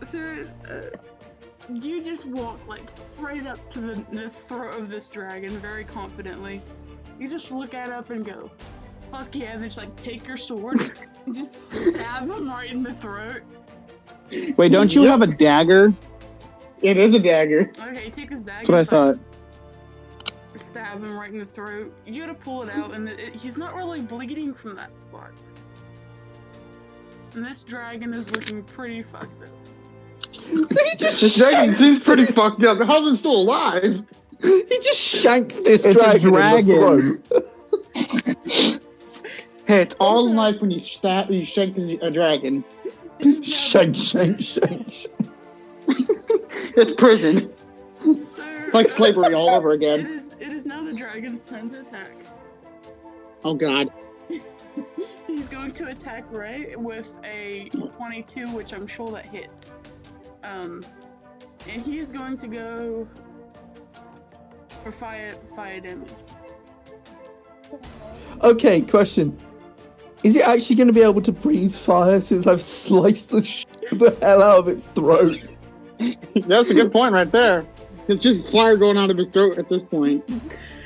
So, you just walk like straight up to the throat of this dragon very confidently. You just look at it up and go, fuck yeah, and just like take your sword and just stab him right in the throat. Wait, don't you have a dagger? It is a dagger. Okay, take his dagger. That's what I thought. Stab him right in the throat. You gotta pull it out, and he's not really bleeding from that spot. And this dragon is looking pretty fucked up. This dragon seems pretty fucked up. How's it still alive? He just shanks this It's a dragon in the throat. Hey, it's all in life when you shank a dragon. Shank. It's prison. It's like slavery all over again. It is now the dragon's turn to attack. Oh god. He's going to attack Ray with a 22, which I'm sure that hits. And he is going to go for fire damage. Okay, question. Is it actually going to be able to breathe fire since I've sliced the hell out of its throat? That's a good point right there. It's just fire going out of his throat at this point.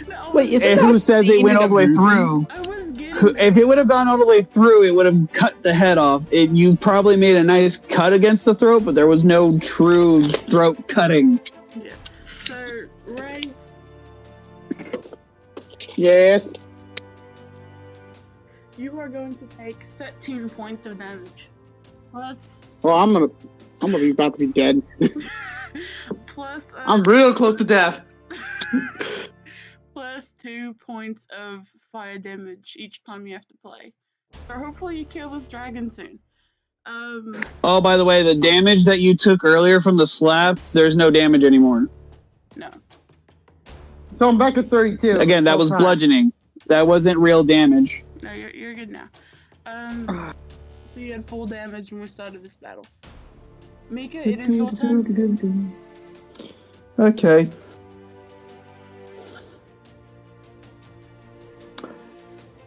No, Wait, isn't And that who says it scene went in all a the way movie? through? I was getting... If it would have gone all the way through, it would have cut the head off. You probably made a nice cut against the throat, but there was no true throat cutting. Yeah. So, Ray, Yes. you are going to take 13 points of damage. Plus, Well, I'm gonna be about to be dead. plus, I'm real close to death. plus 2 points of fire damage each time you have to play. So hopefully you kill this dragon soon. Oh, by the way, the damage that you took earlier from the slap, there's no damage anymore. No. So I'm back at 32. Again, that was Full time. bludgeoning. That wasn't real damage. No, you're good now. So you had full damage when we started this battle. Mika, it is your turn. Okay.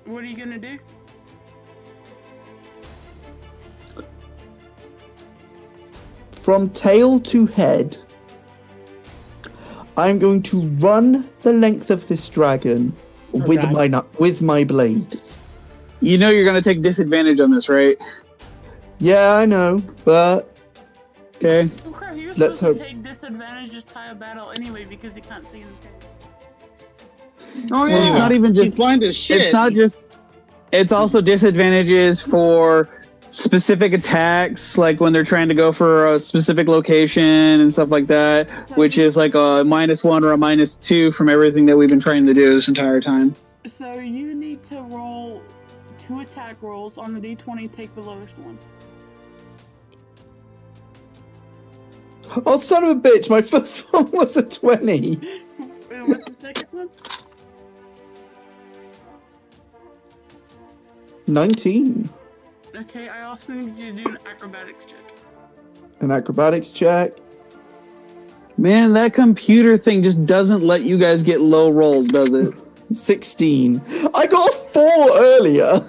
What are you gonna do? From tail to head, I'm going to run the length of this dragon with my blades. You know you're going to take disadvantage on this, right? Yeah, I know, but Okay. Oh crap, he was Let's supposed hope. to take disadvantage this entire battle anyway because he can't see in the cave. Oh Well, yeah. it's not even He's just... blind as shit. It's not just... It's also disadvantages for specific attacks, like when they're trying to go for a specific location and stuff like that, which is like a -1 or a -2 from everything that we've been trying to do this entire time. So you need to roll 2 attack rolls on the d20, take the lowest one. oh, son of a bitch! My first one was a 20. And what's the second one? 19. Okay, I also need you to do an acrobatics check. An acrobatics check. Man, that computer thing just doesn't let you guys get low rolls, does it? 16. I got a 4 earlier.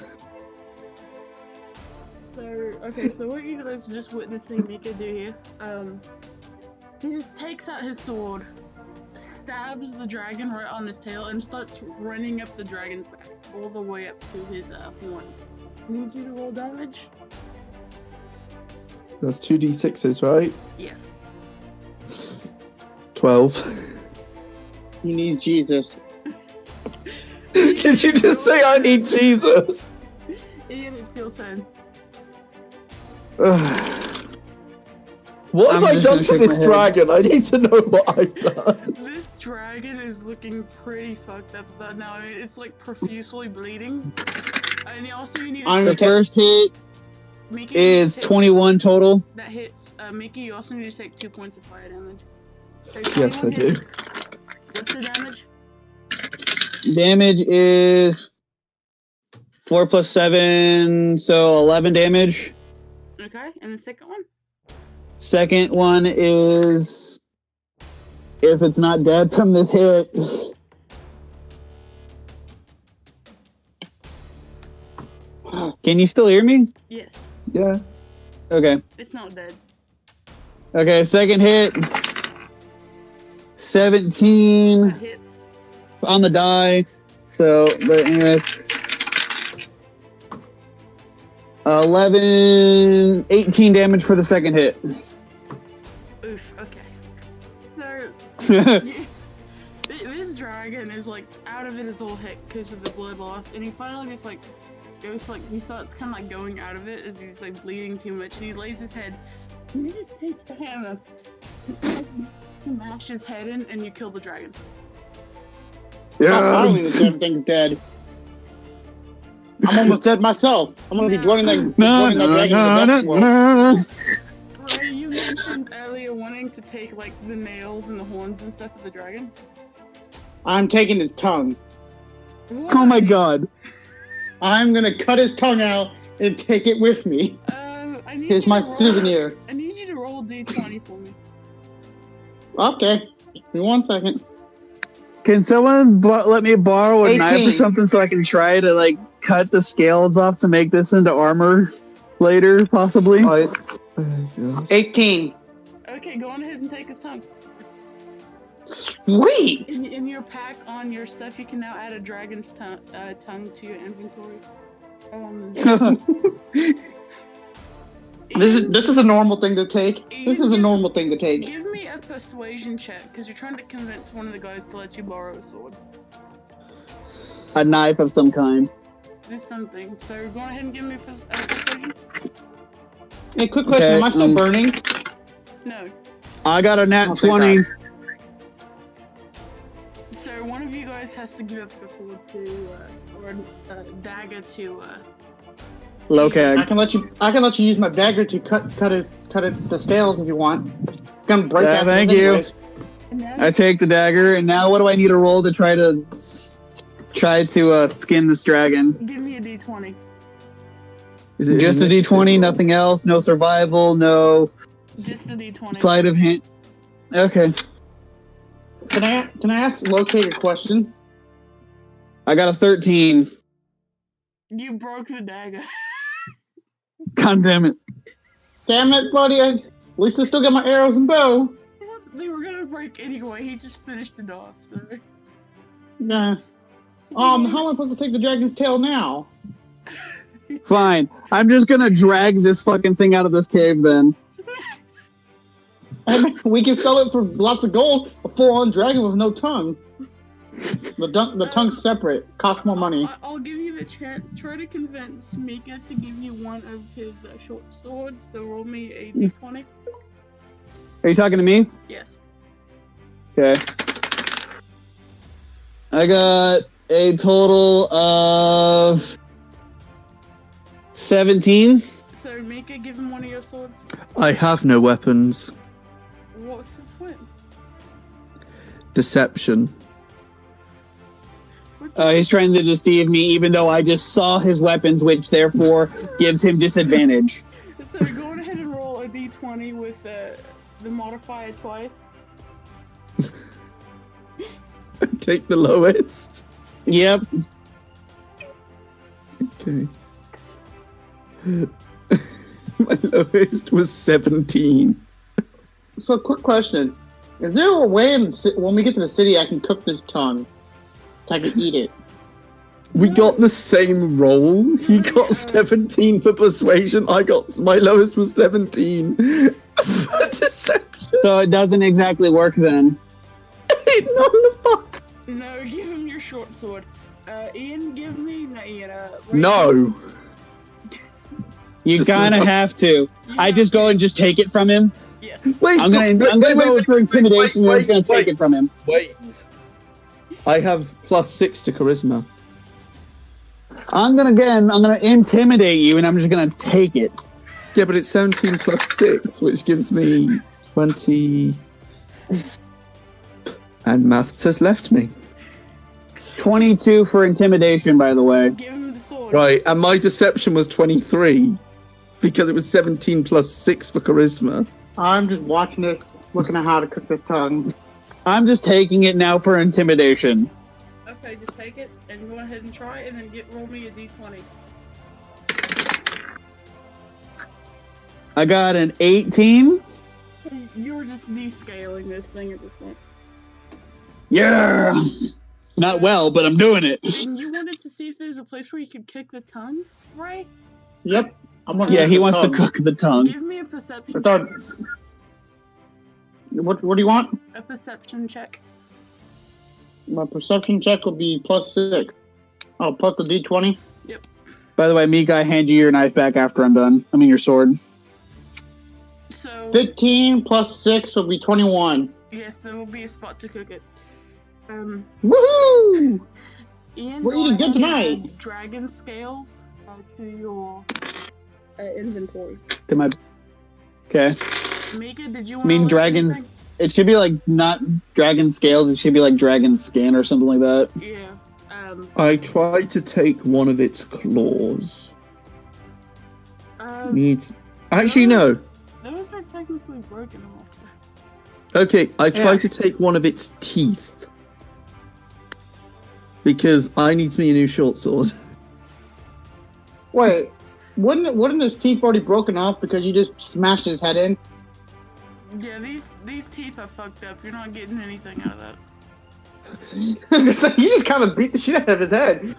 So, okay, so what you guys are just witnessing Mika do here, he just takes out his sword, stabs the dragon right on his tail, and starts running up the dragon's back, all the way up to his horns. Need you to roll damage? That's 2d6s, right? Yes. 12. He needs Jesus. Did you just say I need Jesus? Ian, it's your turn. What have I'm I just done gonna to shake this my head. dragon? I need to know what I've done. This dragon is looking pretty fucked up about now. I mean, it's like profusely bleeding. And also you need I'm The first hit Mika, is 21 total. That hits. Mika, you also need to take 2 points of fire damage. So Yes, I 21 do. hits. What's the damage? Damage is 4 plus 7, so 11 damage. Okay, and the second one? Second one is, if it's not dead from this hit, can you still hear me? Yes. Yeah. Okay. It's not dead. Okay, second hit. 17 That hits. on the die. So, but anyways, 11, 18 damage for the second hit. Oof. Okay. So this dragon is like out of it his whole heck because of the blood loss, and he finally just like goes like he starts kind of like going out of it as he's like bleeding too much, and he lays his head. And he just takes the hammer, smash his head in, and you kill the dragon. Finally, the damn thing's dead. I'm almost dead myself. I'm gonna be joining that dragon in the next world. Ray, you mentioned earlier wanting to take like the nails and the horns and stuff of the dragon. I'm taking his tongue. What? Oh my god. I'm gonna cut his tongue out and take it with me. I need Here's you my to roll- souvenir. I need you to roll a d20 for me. Okay. Give me 1 second. Can someone let me borrow a knife or 18. something so I can try to like cut the scales off to make this into armor later, possibly? Yeah. 18. Okay, go on ahead and take his tongue. Sweet! In your pack on your stuff, you can now add a dragon's tongue to your inventory. This is a normal thing to take. This is a normal thing to take. Give me a persuasion check, because you're trying to convince one of the guys to let you borrow a sword. A knife of some kind. Do something. So go ahead and give me a persuasion. Hey, quick question. Okay, Am I still burning? No. I got a nat I'll take 20. that. So one of you guys has to give up the sword to, or a dagger to, Locag. I can let you use my dagger to cut the scales if you want. Gonna break Yeah, that. thank you. anyways. and now I take the dagger, and now what do I need to roll to try to skin this dragon? give me a d20. Is it Just a initiative d20, or- nothing else, no survival, no Just a d20. sleight of hand. Okay. Can I ask Locate a question? I got a 13. You broke the dagger. God damn it. Damn it, buddy! At least I still got my arrows and bow. They were gonna break anyway, he just finished it off, so. Nah. How am I supposed to take the dragon's tail now? Fine. I'm just gonna drag this fucking thing out of this cave then. We can sell it for lots of gold. A full-on dragon with no tongue. The tongue's separate. Costs more money. I'll give you the chance. Try to convince Mika to give you one of his short swords, so roll me a d20. Are you talking to me? Yes. Okay. I got a total of 17. So Mika, give him one of your swords. I have no weapons. What's his win? Deception. He's trying to deceive me, even though I just saw his weapons, which therefore gives him disadvantage. So go ahead and roll a d20 with the modifier twice. Take the lowest. Yep. Okay. My lowest was 17. So, quick question: is there a way when we get to the city I can cook this tongue, so I can eat it? We got the same roll. He got 17 for persuasion. My lowest was 17 for deception. So it doesn't exactly work then. No, give him your short sword. Ian, give me No. You Just kind of no. have to. I just go and just take it from him. Yes. Wait. I'm gonna go for intimidation, and I'm just gonna take it from him. Wait. I have +6 to charisma. I'm gonna intimidate you, and I'm just gonna take it. Yeah, but it's 17 +6, which gives me 20. And maths has left me. 22 for intimidation, by the way. Give him the sword. Right, and my deception was 23 because it was 17 +6 for charisma. I'm just watching this, looking at how to cook this tongue. I'm just taking it now for intimidation. Okay, just take it and go ahead and try it, and then roll me a d20. I got an 18. You're just descaling this thing at this point. Yeah. Not well, but I'm doing it. And you wanted to see if there's a place where you could kick the tongue, right? Yep. Yeah, he wants to tongue. cook the tongue. Give me a perception. I thought. What do you want? A perception check. My perception check will be +6. Oh, plus the D20. By the way, Mika, I hand you your knife back after I'm done. I mean, your sword. So 15 plus 6 will be 21. yes, there will be a spot to cook it. Woohoo! Ian, We're go eating good ahead and tonight. add dragon scales to your inventory. To my. Okay. Mika, did you I want mean, to dragons. It should be like not dragon scales. It should be like dragon skin or something like that. Yeah. I tried to take one of its claws. Actually, no. Those are technically broken off. Okay, I tried to take one of its teeth. Because I need me a new short sword. Wait, wouldn't his teeth already broken off because you just smashed his head in? Yeah, these teeth are fucked up. You're not getting anything out of that. You just kind of beat the shit out of his head.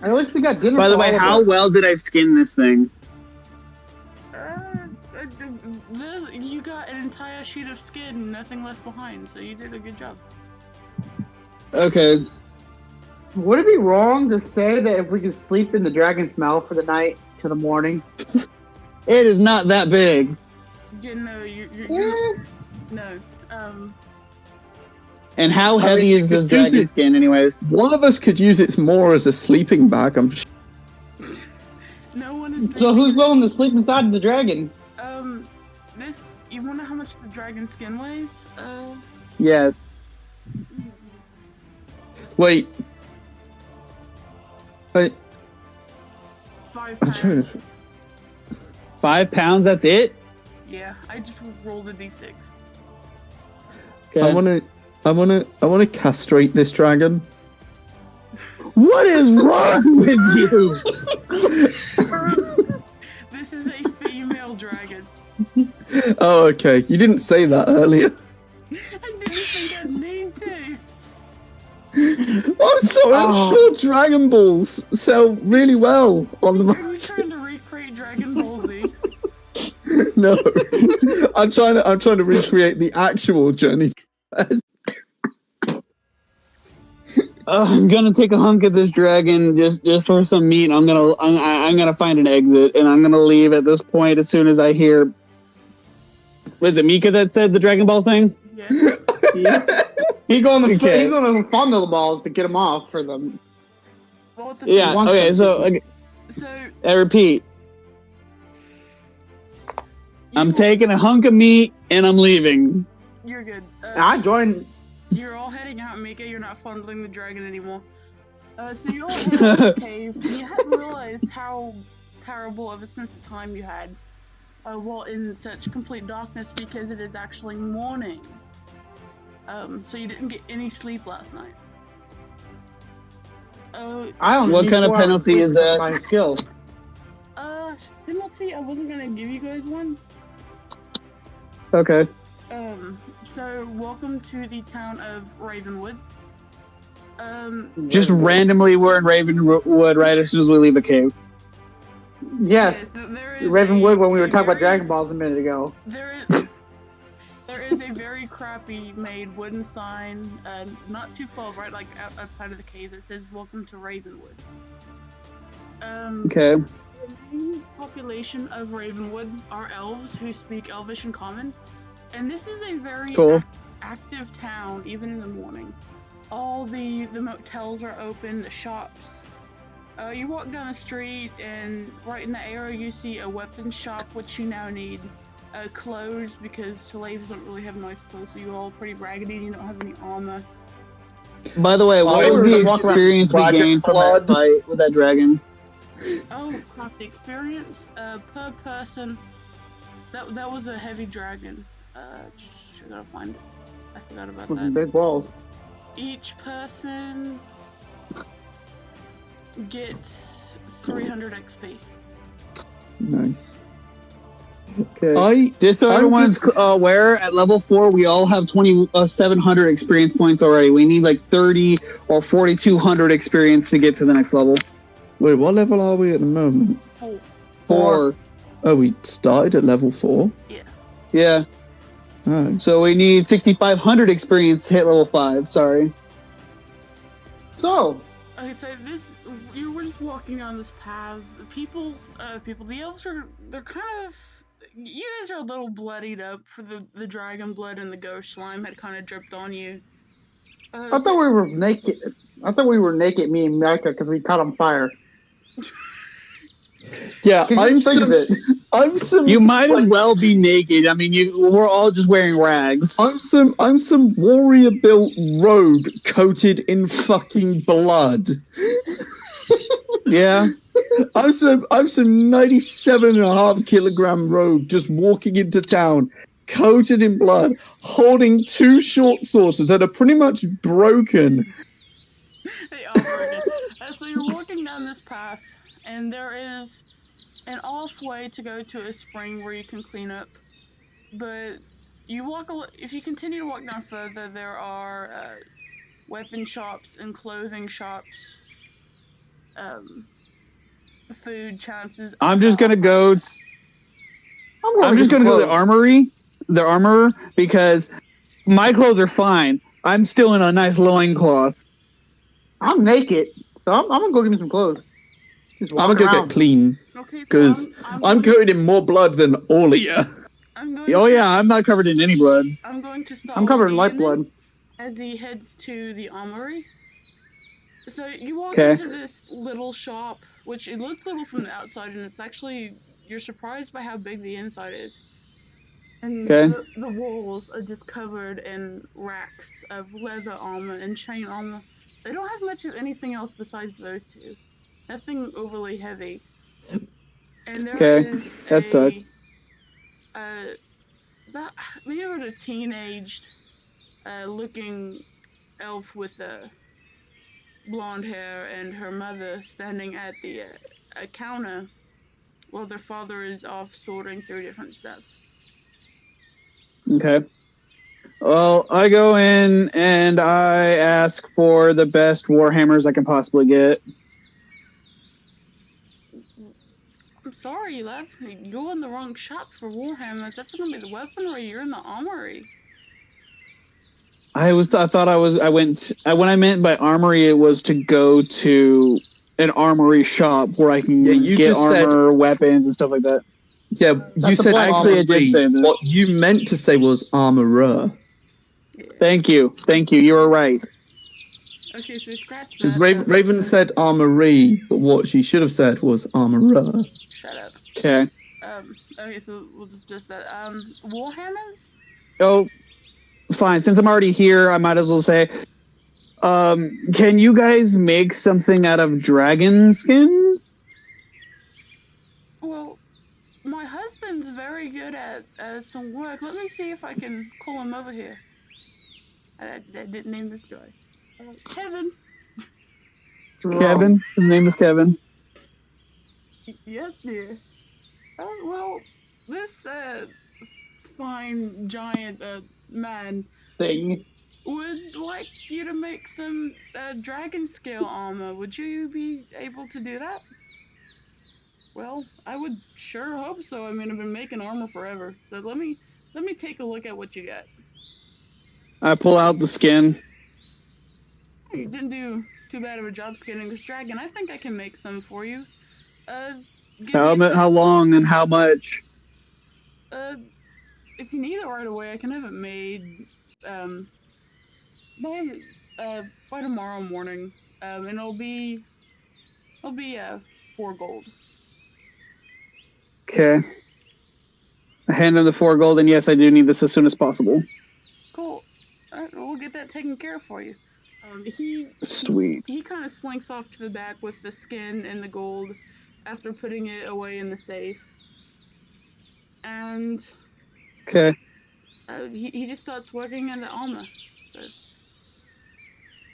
At least we got dinner. By the for way, all of how us. well did I skin this thing? You got an entire sheet of skin, nothing left behind, so you did a good job. Okay. Would it be wrong to say that if we could sleep in the dragon's mouth for the night till the morning? It is not that big. Yeah, no, you're no. And how I heavy mean, is you this could use dragon it- skin, anyways? One of us could use it more as a sleeping bag. No one is. So who's willing to sleep inside the dragon? This. You wonder how much the dragon skin weighs? Yes. Wait. 5 I'm pounds. trying to. 5 pounds, that's it? Yeah, I just rolled a d6. Okay. I wanna castrate this dragon. What is wrong with you? This is a female dragon. Oh, okay. You didn't say that earlier. I didn't think I'd need to. I'm sure Dragon Balls sell really well on the Are you market. trying to recreate Dragon Ball Z? No, I'm trying to recreate the actual Journey. I'm gonna take a hunk of this dragon just for some meat. I'm gonna find an exit, and I'm gonna leave at this point as soon as I hear. Was it Mika that said the Dragon Ball thing? Yeah. He's going to Okay. he's going to fondle the balls to get them off for them. Well, it's a Yeah. One Okay. second. So I repeat. I'm you- taking a hunk of meat and I'm leaving. You're good. I joined. You're all heading out, Mika. You're not fondling the dragon anymore. So you all head out this cave, and you hadn't realized how terrible of a sense of time you had while in such complete darkness because it is actually morning. So you didn't get any sleep last night. I only What need kind of 4 hours penalty sleep is for that? My skill. Penalty, I wasn't gonna give you guys one. Okay. So welcome to the town of Ravenwood. Just randomly, we're in Ravenwood right as soon as we leave a cave. Yes, there is Ravenwood. When we were a talking about very- Dragon Balls a minute ago. There is a very crappy made wooden sign, not too far, right, like outside of the cave that says "Welcome to Ravenwood." Okay. The main population of Ravenwood are elves who speak Elvish and Common, and this is a very Cool. active town, even in the morning. All the motels are open, the shops. You walk down the street, and right in the area you see a weapons shop, which you now need. Clothes, because slaves don't really have nice clothes, so you're all pretty raggedy and you don't have any armor. By the way, what Oh, was we're the walking around experience we dragon gained from blood. that fight with that dragon? Oh crap, the experience per person, that was a heavy dragon. I gotta find it. I forgot about With some that. big balls. Each person gets 300 XP. Nice. Okay. Just so I'm everyone is just- aware, at level 4, we all have 700 experience points already. We need like 30 or 4,200 experience to get to the next level. Wait, what level are we at the moment? 4. 4. Oh, we started at level 4? Yes. Yeah. Oh. So we need 6,500 experience to hit level 5. Sorry. So, Okay, so you were just walking down this path. The elves they're kind of, you guys are a little bloodied up for the dragon blood and the ghost slime had kind of dripped on you. I thought we were naked. I thought we were naked, me and Mecca, because we caught on fire. Yeah, Can you think of it? I'm some. You might as well be naked. I mean, we're all just wearing rags. I'm some warrior built rogue coated in fucking blood. Yeah. I'm some 97.5 kilogram rogue just walking into town, coated in blood, holding 2 short swords that are pretty much broken. They are broken. So you're walking down this path, and there is an off way to go to a spring where you can clean up. But if you continue to walk down further, there are weapon shops and clothing shops. Food chances. I'm just gonna go. I'm just gonna go to the armory, the armorer, because my clothes are fine. I'm still in a nice loincloth. I'm naked, so I'm gonna go get me some clothes. I'm gonna go get clean. Okay, Because I'm coated in more blood than all of you. Oh yeah, I'm not covered in any blood. I'm going to stop. I'm covered in light blood. As he heads to the armory. So you walk Okay. into this little shop, which it looked little from the outside, and it's actually, you're surprised by how big the inside is. And Okay. the walls are just covered in racks of leather armor and chain armor. They don't have much of anything else besides those two. Nothing overly heavy. And there Okay, is that sucks. maybe about a teenaged looking elf with blonde hair and her mother standing at the a counter while their father is off sorting through different stuff. Okay. Well, I go in and I ask for the best warhammers I can possibly get. I'm sorry, love. You're in the wrong shop for warhammers. That's gonna be the weaponry. You're in the armory. When I meant by armory, it was to go to an armory shop where I can get armor, weapons, and stuff like that. Yeah, you said actually I did say this. What you meant to say was armorer. Yeah. Thank you. You were right. Okay, so scratch that. Because Raven said armory, but what she should have said was armorer. Shut up. Okay. Okay, so we'll just that. Warhammers? Oh, fine. Since I'm already here, I might as well say, can you guys make something out of dragon skin? Well, my husband's very good at some work. Let me see if I can call him over here. I didn't name this guy. Kevin. Kevin? His name is Kevin. Yes, dear. Well, this fine giant man Thing. would like you to make some dragon scale armor. Would you be able to do that? Well, I would sure hope so. I mean, I've been making armor forever. So let me take a look at what you got. I pull out the skin. You didn't do too bad of a job skinning this dragon. I think I can make some for you. How long and how much? If you need it right away, I can have it made by tomorrow morning. And it'll be 4 gold. Okay. I hand him the 4 gold, and yes, I do need this as soon as possible. Cool. Alright, we'll get that taken care of for you. Sweet. He kind of slinks off to the back with the skin and the gold after putting it away in the safe. And Okay. he just starts working in the armor. So.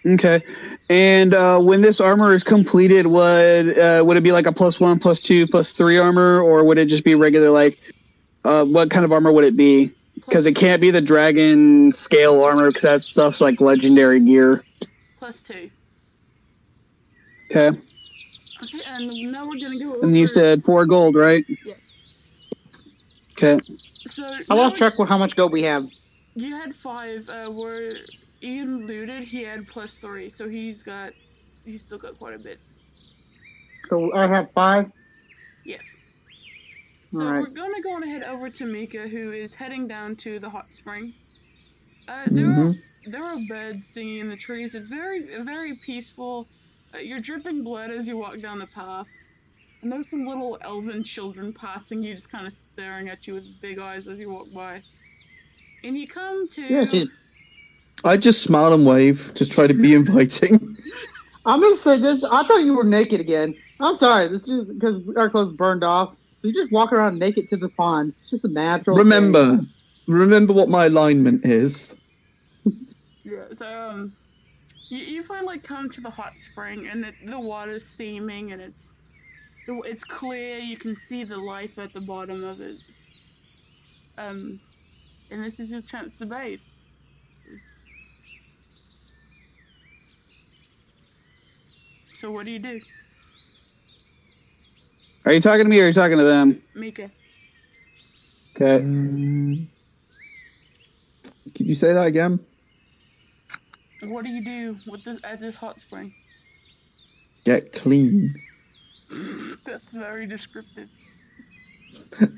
Okay. And when this armor is completed, would it be like a +1, +2, +3 armor, or would it just be regular, like, what kind of armor would it be? Because it can't be the dragon scale armor, because that stuff's like legendary gear. +2. Okay. Okay, and now we're gonna go over... And you said 4 gold, right? Yeah. Okay. So I now lost track with how much gold we have. you had 5, where Ian looted, he had +3, so he's still got quite a bit. So I have 5. Yes. So Alright. we're gonna go on ahead over to Mika, who is heading down to the hot spring. Mhm. There are birds singing in the trees. It's very peaceful. You're dripping blood as you walk down the path. And there's some little elven children passing you, just kind of staring at you with big eyes as you walk by. And you come to... Yeah, I just smile and wave, just try to be inviting. I'm gonna say this. I thought you were naked again. I'm sorry. This is because our clothes burned off. So you just walk around naked to the pond. It's just a natural Remember thing. what my alignment is. Yeah, so, you finally come to the hot spring, and the water's steaming, and it's clear. You can see the life at the bottom of it. And this is your chance to bathe. So what do you do? Are you talking to me or are you talking to them? Mika. Okay. Could you say that again? What do you do at this hot spring? Get clean. That's very descriptive.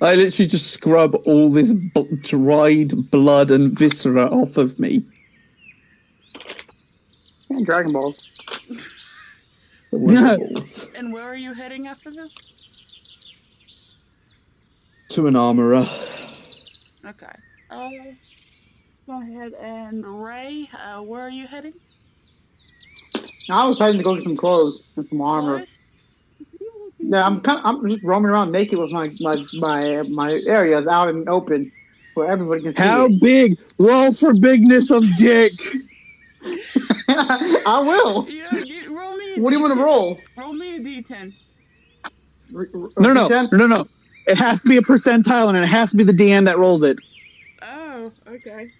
I literally just scrub all this dried blood and viscera off of me. And Dragon Balls. The Wonderballs. And where are you heading after this? To an armorer. Okay. Go ahead and Ray, where are you heading? I was heading to go get some clothes and some armor. Clothes? Yeah, I'm just roaming around naked with my areas out and open where everybody can see. How it. big? Roll for bigness of dick. I will. Yeah, roll me a What do you want to D10. roll? Roll me a D10. No. It has to be a percentile and it has to be the DM that rolls it. Oh, okay.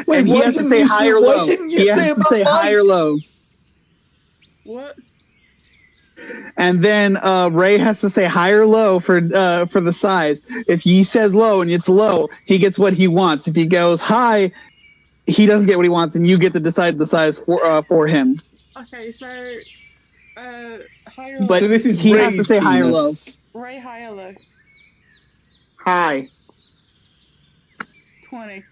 Wait, And he why has to didn't say you high or why low. didn't you He say has to about say high or low. What? And then Ray has to say high or low for the size. If he says low and it's low, he gets what he wants. If he goes high, he doesn't get what he wants, and you get to decide the size for him. Okay, so, higher But So this is he has to Ray's say high or low. penis. Ray, high or low? Hi. 20%.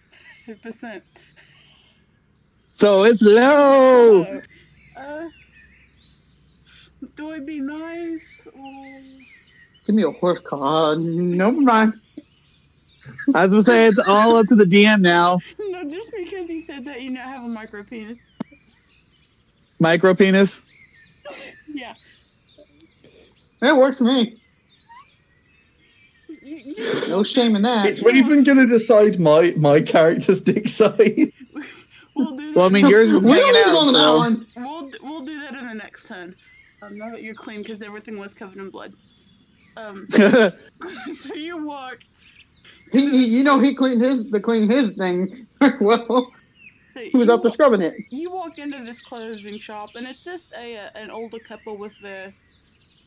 So it's low. Oh. Do I be nice or... Give me a horse call. Never mind. I was gonna say it's all up to the DM now. No, just because you said that, you now have a micro penis. Micro penis. Yeah. It works for me. You, No shame in that. Is Raven gonna decide my character's dick size? we'll do that. Well, I mean, yours is We hanging don't need to go out. on that So. one. We'll do that in the next turn. Now that you're clean, because everything was covered in blood. So you walk. He cleaned his thing well. He was up there scrubbing it. You walk into this clothing shop, and it's just an older couple with their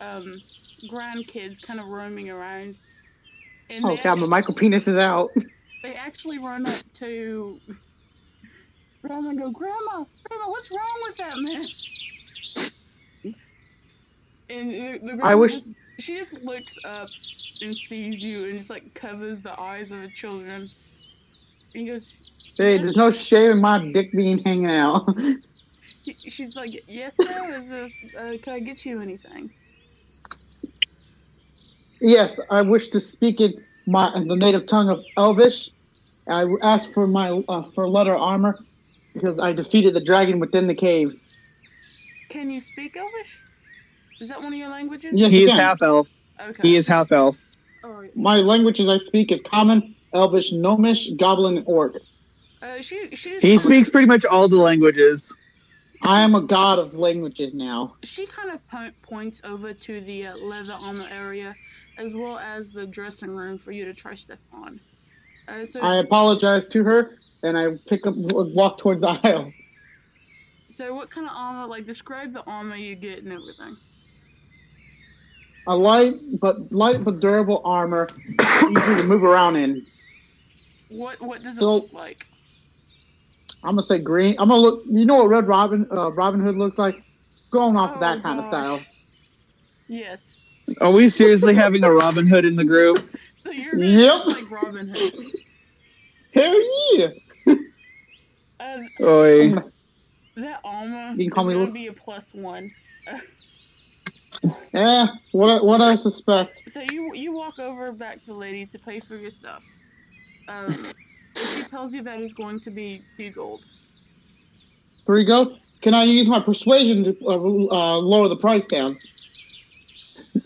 grandkids kind of roaming around. And Oh god, my micro penis is out. they actually run up to Grandma and go, Grandma, what's wrong with that man? And the grandma she just looks up and sees you and just like covers the eyes of the children. And he goes, Hey, there's no shame in my dick being hanging out. She's like, yes, sir. Is this? Can I get you anything? Yes, I wish to speak in the native tongue of Elvish. I asked for my for leather armor because I defeated the dragon within the cave. Can you speak Elvish? Is that one of your languages? Yes, He I is can. half elf. Okay. He is half elf. All right. My languages I speak is Common, Elvish, Gnomish, Goblin, and Orc. He speaks pretty much all the languages. I am a god of languages now. She kind of points over to the leather armor area, as well as the dressing room for you to try stuff on. So I apologize to her, and I walk towards the aisle. So what kind of armor? Like, describe the armor you get and everything. A light but durable armor, easy to move around in. What does it So- look like? I'm gonna say green. I'm gonna look. You know what Red Robin Hood looks like? Going off Oh, that kind of gosh. style. Yes. Are we seriously having a Robin Hood in the group? So you're gonna Yep. dress like Robin Hood. Hell yeah! Oi. That armor You is can call me gonna Luke. be a +1. Yeah. What I suspect. So you walk over back to the lady to pay for your stuff. And she tells you that it's going to be 2 gold. 3 gold. Can I use my persuasion to lower the price down?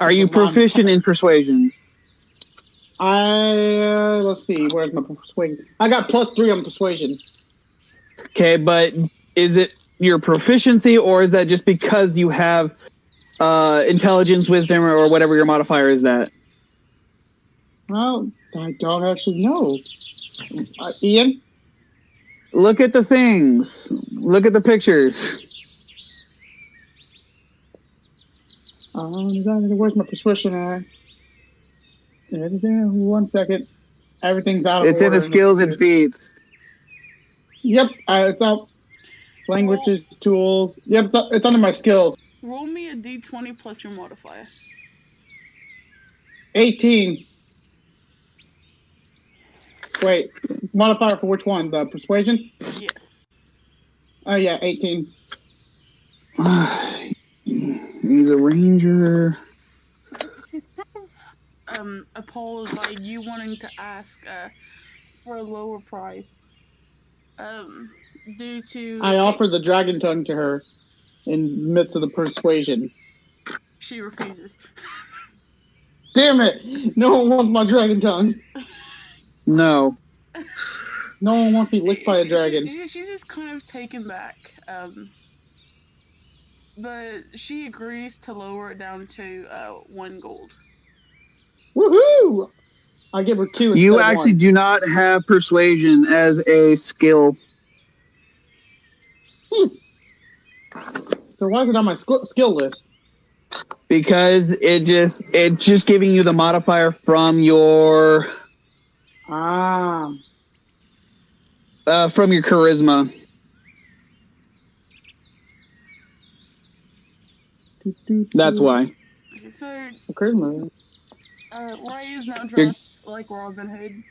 Are you proficient in persuasion? Let's see. Where's my persuasion? I got +3 on persuasion. Okay, but is it your proficiency, or is that just because you have intelligence, wisdom, or whatever your modifier is that? Well, I don't actually know. Ian? Look at the things. Look at the pictures. Where's my persuasion at? 1 second. Everything's out of It's order. in the skills and feats. Yep, it's up. Languages, tools. Yep, it's under my skills. Roll me a d20 plus your modifier. 18. Wait, modifier for which one? The persuasion? Yes. Oh yeah, 18. He's a ranger. She's kind of appalled by you wanting to ask for a lower price. Due to I offered the dragon tongue to her in the midst of the persuasion. she refuses. Damn it! No one wants my dragon tongue. No. No one wants to be licked by a dragon. She's just kind of taken back. But she agrees to lower it down to 1 gold. Woohoo! I give her 2 You instead of actually 1. do not have persuasion as a skill. So why is it on my skill list? Because it's just giving you the modifier from your Ah. from your charisma. That's why. Okay, so Charisma. Ray is now dressed like Robin Hood.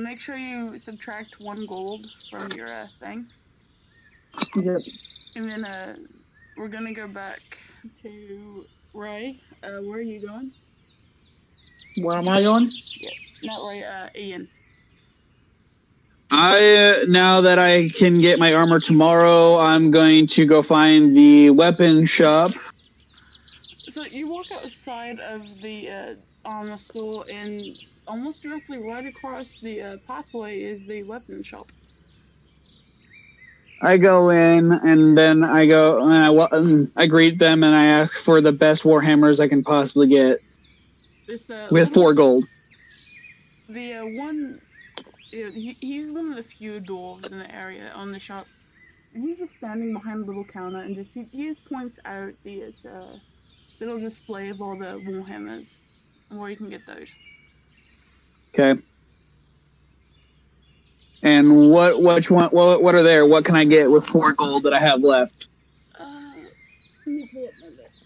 Make sure you subtract 1 gold from your thing. Yep. And then we're gonna go back to Ray. Where are you going? Where am I going? Not Ray, Ian. Now that I can get my armor tomorrow, I'm going to go find the weapon shop. So you walk outside of the armor store, and almost directly right across the pathway is the weapon shop. I go in, and then I go, and I greet them, and I ask for the best warhammers I can possibly get This, with 4 gold. The one, he's one of the few dwarves in the area on the shop. And he's just standing behind a little counter, and he just points out the little display of all the warhammers and where you can get those. Okay. And which one? What are there? What can I get with 4 gold that I have left? Let me pull up my list.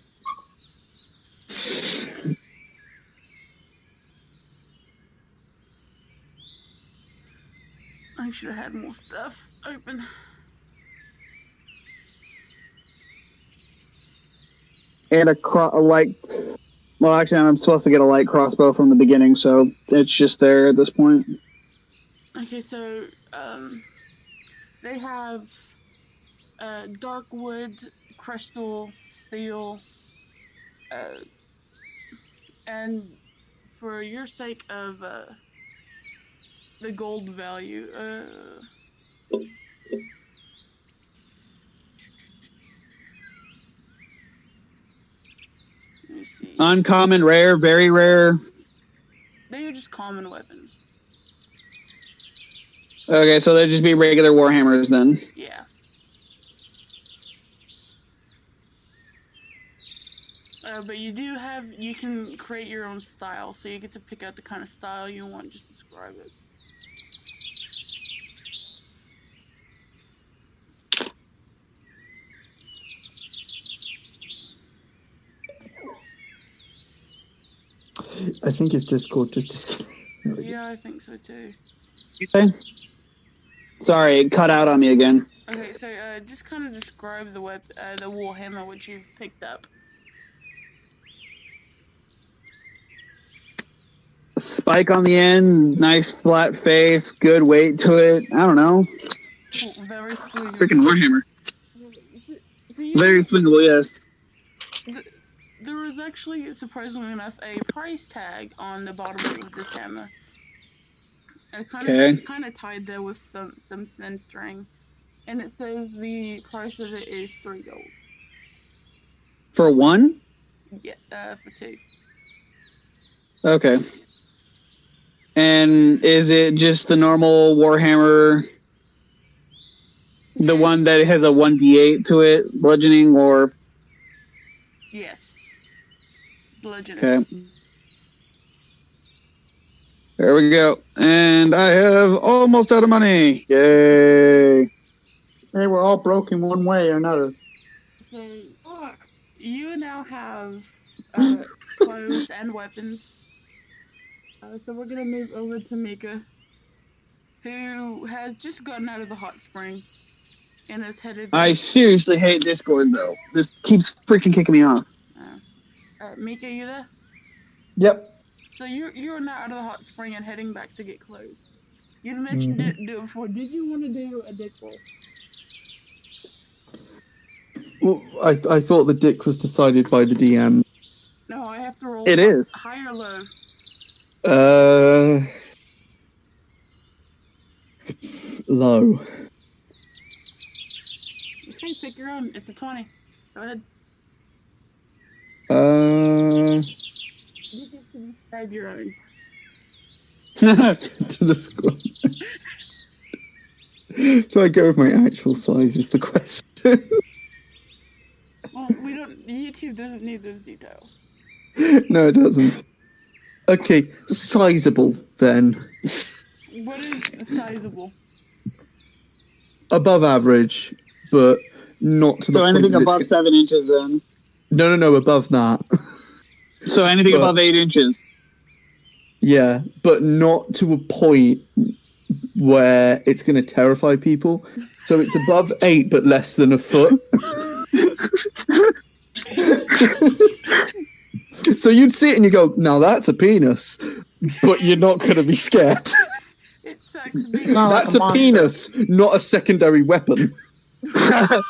I should have had more stuff open. And a light. Well, actually, I'm supposed to get a light crossbow from the beginning, so it's just there at this point. Okay, so they have dark wood, crystal, steel, and for your sake of the gold value, let me see. Uncommon, rare, very rare. They are just common weapons. Okay, so they'd just be regular warhammers then. Yeah. But you can create your own style, so you get to pick out the kind of style you want, just describe it. I think it's Discord just disconnected. Yeah, I think so too. You say? Sorry, it cut out on me again. Okay, so just kind of describe the warhammer which you've picked up. Spike on the end, nice flat face, good weight to it. I don't know. Oh, very swingable. Freaking Warhammer. So Very swingable, yes. There was actually, surprisingly enough, a price tag on the bottom of this hammer. It kind of tied there with some thin string, and it says the price of it is $3. For one? Yeah, for 2. Okay. And is it just the normal Warhammer, the one that has a 1d8 to it, bludgeoning, or? Yes. Bludgeoning. Okay. There we go. And I have almost out of money. Yay. Hey, we're all broke in one way or another. So, you now have clothes and weapons. So we're gonna move over to Mika, who has just gotten out of the hot spring and is headed. I seriously hate Discord, though. This keeps freaking kicking me off. Mika, you there? Yep. So you're now out of the hot spring and heading back to get clothes. You mentioned it before. Did you want to do a dick roll? Well, I thought the dick was decided by the DM. No, I have to roll. It is. High or low? Low. Okay, pick your own. It's a 20. Go ahead. You get to describe your own. To describe. Do I go with my actual size is the question. Well, YouTube doesn't need those details. No, it doesn't. Okay, sizable then. What is sizable? Above average, but not to the So point anything that above 7 inches, then? No, above that. So anything above 8 inches? Yeah, but not to a point where it's going to terrify people. So it's above 8, but less than a foot. So you'd see it and you go, now that's a penis, but you're not going to be scared. It sucks being That's a penis, not a secondary weapon. That'd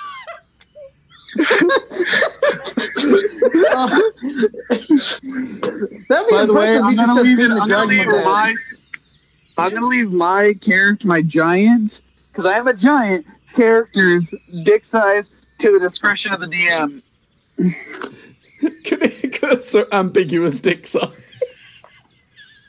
be By the way, impressive. I'm You just gonna leave beat it. the I'm dragon with that. gonna leave my character, my giant, because I am a giant character's dick size to the discretion of the DM. Can it go so ambiguous dick size?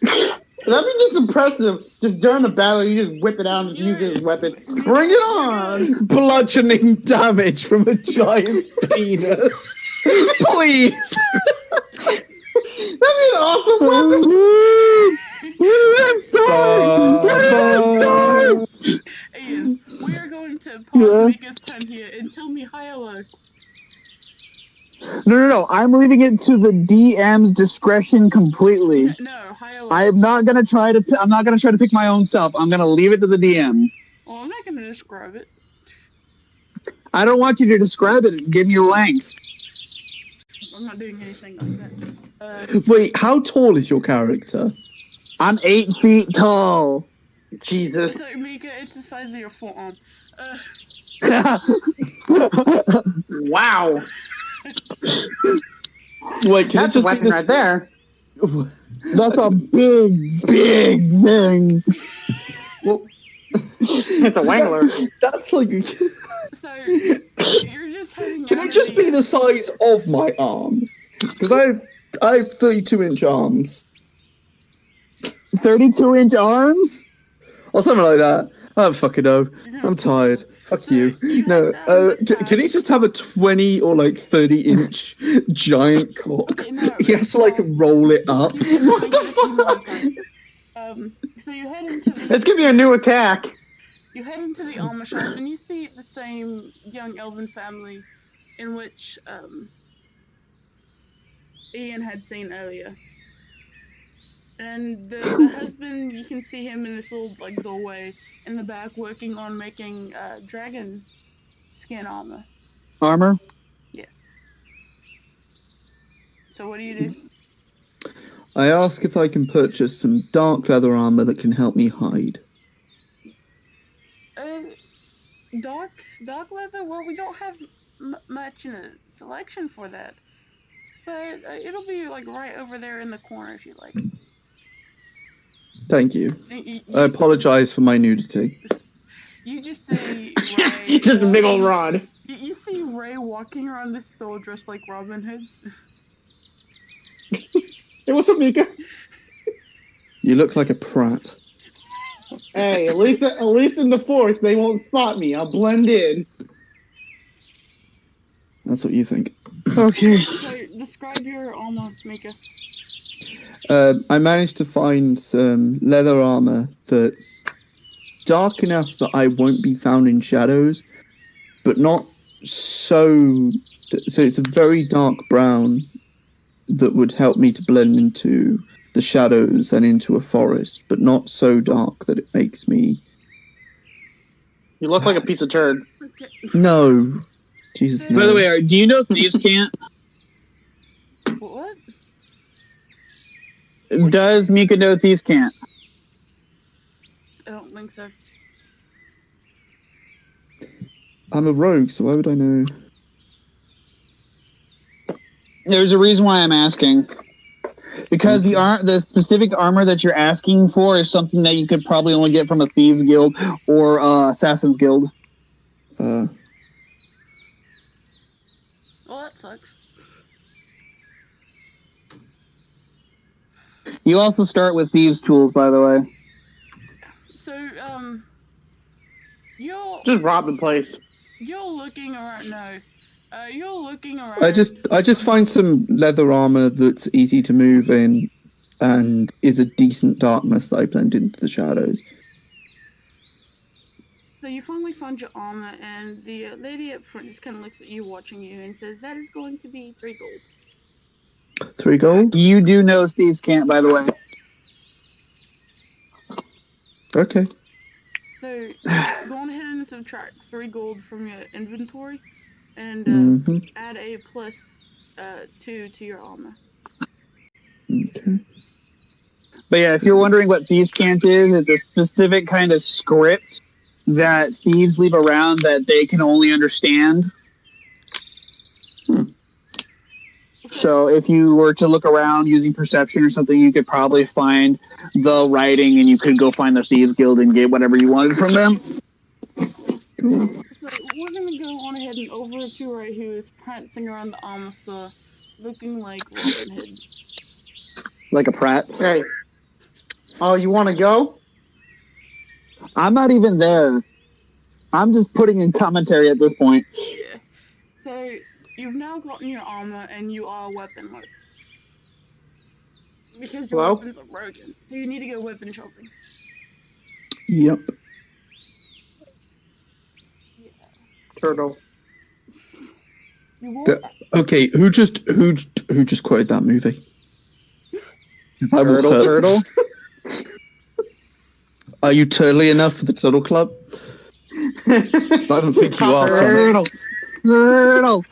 That'd be just impressive. Just during the battle, you just whip it out and use it as a weapon. Bring it on! Bludgeoning damage from a giant penis. Please! That'd be an awesome weapon! Ian, we are going to pause Mika's turn here and tell me high or low. No. I'm leaving it to the DM's discretion completely. No, high or low. I'm not gonna try to pick my own self. I'm gonna leave it to the DM. Well, I'm not going to describe it. I don't want you to describe it. Give me your length. I'm not doing anything like that. Wait, how tall is your character? I'm 8 feet tall. Jesus. So, Mika, it's the size of your forearm. Wow. Wait, can That's it a just weapon be right there. That's a big thing. Well, It's a wangler. That's like. So, you're just heading Can out it just of be the- the size of my arm? Because I have 32-inch arms 32-inch arms? or something like that. I don't fucking know. I'm tired. Fuck So you. you No, had, this can he just have a 20 or like 30-inch giant cock? No, He has to like roll it up. What the fuck? So you head into the Let's give you a new attack. You head into the armor shop and you see the same young elven family in which Ian had seen earlier. And the husband, you can see him in this little like doorway in the back working on making dragon skin armor. Armor? Yes. So what do you do? I ask if I can purchase some dark leather armor that can help me hide. Dark leather? Well, we don't have much in a selection for that. But it'll be like right over there in the corner if you like. Thank you. You I apologize for my nudity. You just see Ray. Just a big old rod. You see Ray walking around the store dressed like Robin Hood. Hey, what's up, Mika? You look like a prat. Hey, at least in the force, they won't spot me. I'll blend in. That's what you think. Okay. So describe your armor, Mika. I managed to find some leather armor that's dark enough that I won't be found in shadows, but not so. So it's a very dark brown that would help me to blend into the shadows and into a forest, but not so dark that it makes me. You look like a piece of turd. Okay. No, Jesus. No. By the way, do you know thieves can't? What? Does Mika know thieves can't? I don't think so. I'm a rogue, so why would I know? There's a reason why I'm asking. Because the specific armor that you're asking for is something that you could probably only get from a thieves guild or assassin's guild. Well, that sucks. You also start with thieves tools, by the way. So, you're Just rob the place. looking around. No, you're looking around. I just find some leather armor that's easy to move in and is a decent darkness that I blend into the shadows. So you finally found your armor, and the lady up front just kind of looks at you, watching you, and says, "That is going to be 3 gold." 3 gold? You do know thieves can't, by the way. Okay. So go on ahead and subtract 3 gold from your inventory, and add a plus 2 to your armor. Okay. But yeah, if you're wondering what thieves can't is, it's a specific kind of script that thieves leave around that they can only understand. So if you were to look around using perception or something, you could probably find the writing and you could go find the Thieves Guild and get whatever you wanted from them. Cool. So we're gonna go on ahead and over to Ray, who is prancing around the armor store, looking like Robin Hood. Like a prat. Hey. Oh, you want to go? I'm not even there. I'm just putting in commentary at this point. Yeah. So you've now gotten your armor and you are weaponless. Because your Hello? weapons are broken. So you need to go weapon shopping. Yep. Yeah. Turtle. You won't... Okay, who just quoted that movie? 'Cause I will hurt- Turtle. Are you turtly enough for the Turtle Club? 'Cause I don't think you are. Son. Turtle.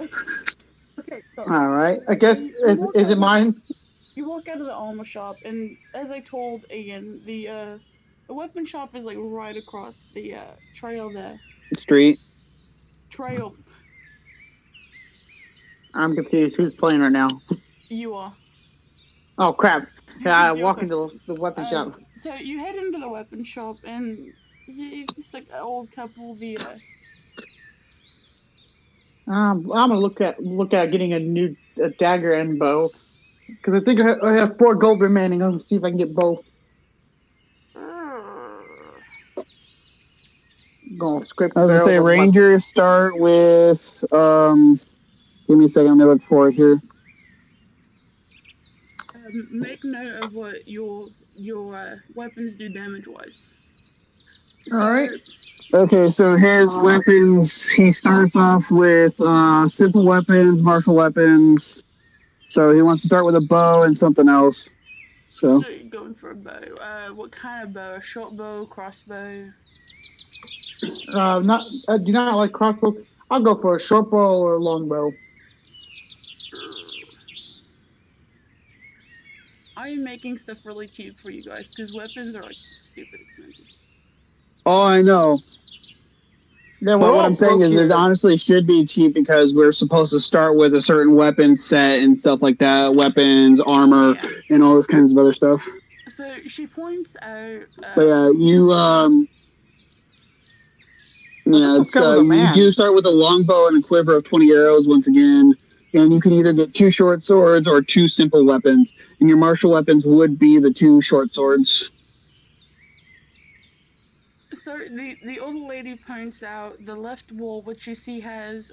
Okay, so All right. I guess is it mine? you walk out of the armor shop, and as I told Ian, the weapon shop is like right across the trail there. Street. Trail. I'm confused. Who's playing right now? You are. Oh crap! Yeah, I It's your walk turn. into the weapon shop. So you head into the weapon shop, and it's just like an old couple. I'm gonna look at getting a dagger and bow, because I think I have 4 gold remaining. I'll see if I can get both. Gonna scrape I the was gonna say barrel of my- Rangers start with. Give me a second. I'm gonna look for it here. Make note of what your weapons do damage wise. All right. Okay, so his weapons. He starts off with simple weapons, martial weapons. So he wants to start with a bow and something else. So So you're going for a bow. What kind of bow? A short bow, crossbow? I do not like crossbow. I'll go for a short bow or a long bow. I am making stuff really cheap for you guys because weapons are like stupid expensive. oh, I know. Yeah, But what I'm saying is, it honestly should be cheap because we're supposed to start with a certain weapon set and stuff like that, weapons, armor, Yeah. and all those kinds of other stuff. So she points out. But yeah, you let's go with a you man. do start with a longbow and a quiver of 20 arrows once again, and you can either get 2 short swords or 2 simple weapons, and your martial weapons would be the 2 short swords. So the old lady points out the left wall, which you see has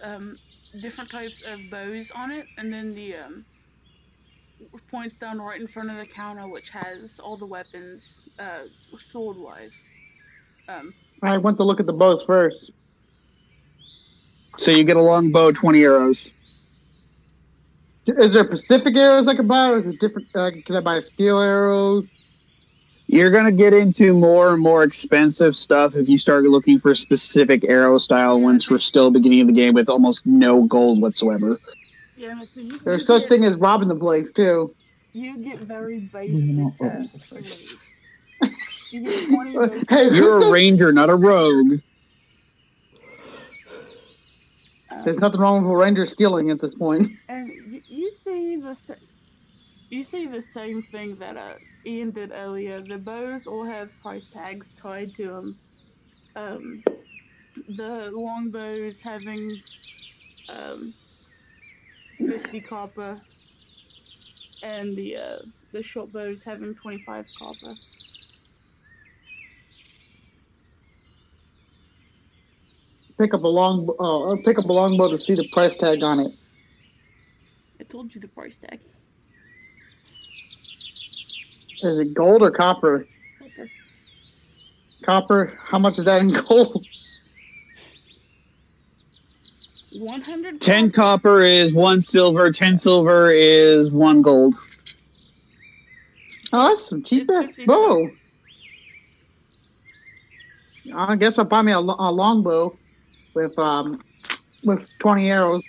different types of bows on it, and then the points down right in front of the counter, which has all the weapons, sword wise. I went to look at the bows first. So you get a longbow, 20 arrows. Is there Pacific arrows I could buy, or is it different? Can I buy steel arrows? You're going to get into more and more expensive stuff if you start looking for specific arrow style once we're still beginning of the game with almost no gold whatsoever. Yeah, so There's such thing as robbing the place, too. You get very basic. Not robbing the place. You get 20 basic. Hey, who You're a says- ranger, not a rogue. There's nothing wrong with a ranger stealing at this point. And you see the same thing that Ian did earlier. The bows all have price tags tied to them. The long bows having 50 copper, and the short bows having 25 copper. Pick up a longbow to see the price tag on it. I told you the price tag. Is it gold or copper? Copper. Copper. How much is that in gold? 100. 10 copper is 1 silver, 10 silver is 1 gold. Oh, that's some cheap ass It's 50 bow. I guess I'll buy me a longbow with 20 arrows.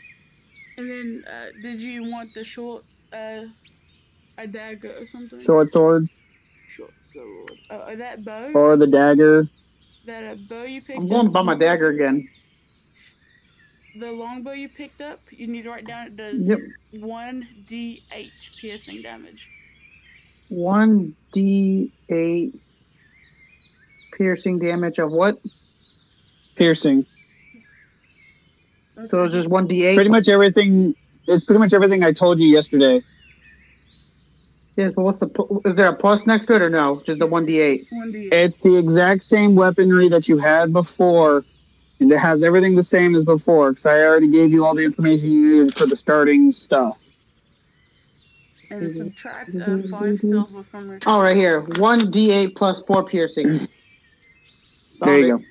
And then, did you want the short, a dagger or something? Short swords Short sword. That bow? or the dagger. That bow you picked I'm going to up? buy my dagger again. The longbow you picked up, you need to write down it does Yep. 1d8 piercing damage. 1d8 piercing damage of what? Piercing. So it's just 1d8? Pretty much everything. It's pretty much everything I told you yesterday. Yes, but is there a plus next to it or no? Just the 1d8? 1d8. It's the exact same weaponry that you had before, and it has everything the same as before, because I already gave you all the information you needed for the starting stuff. And subtract 5 silver from your... Oh, right here. 1d8 plus 4 piercing. There you go.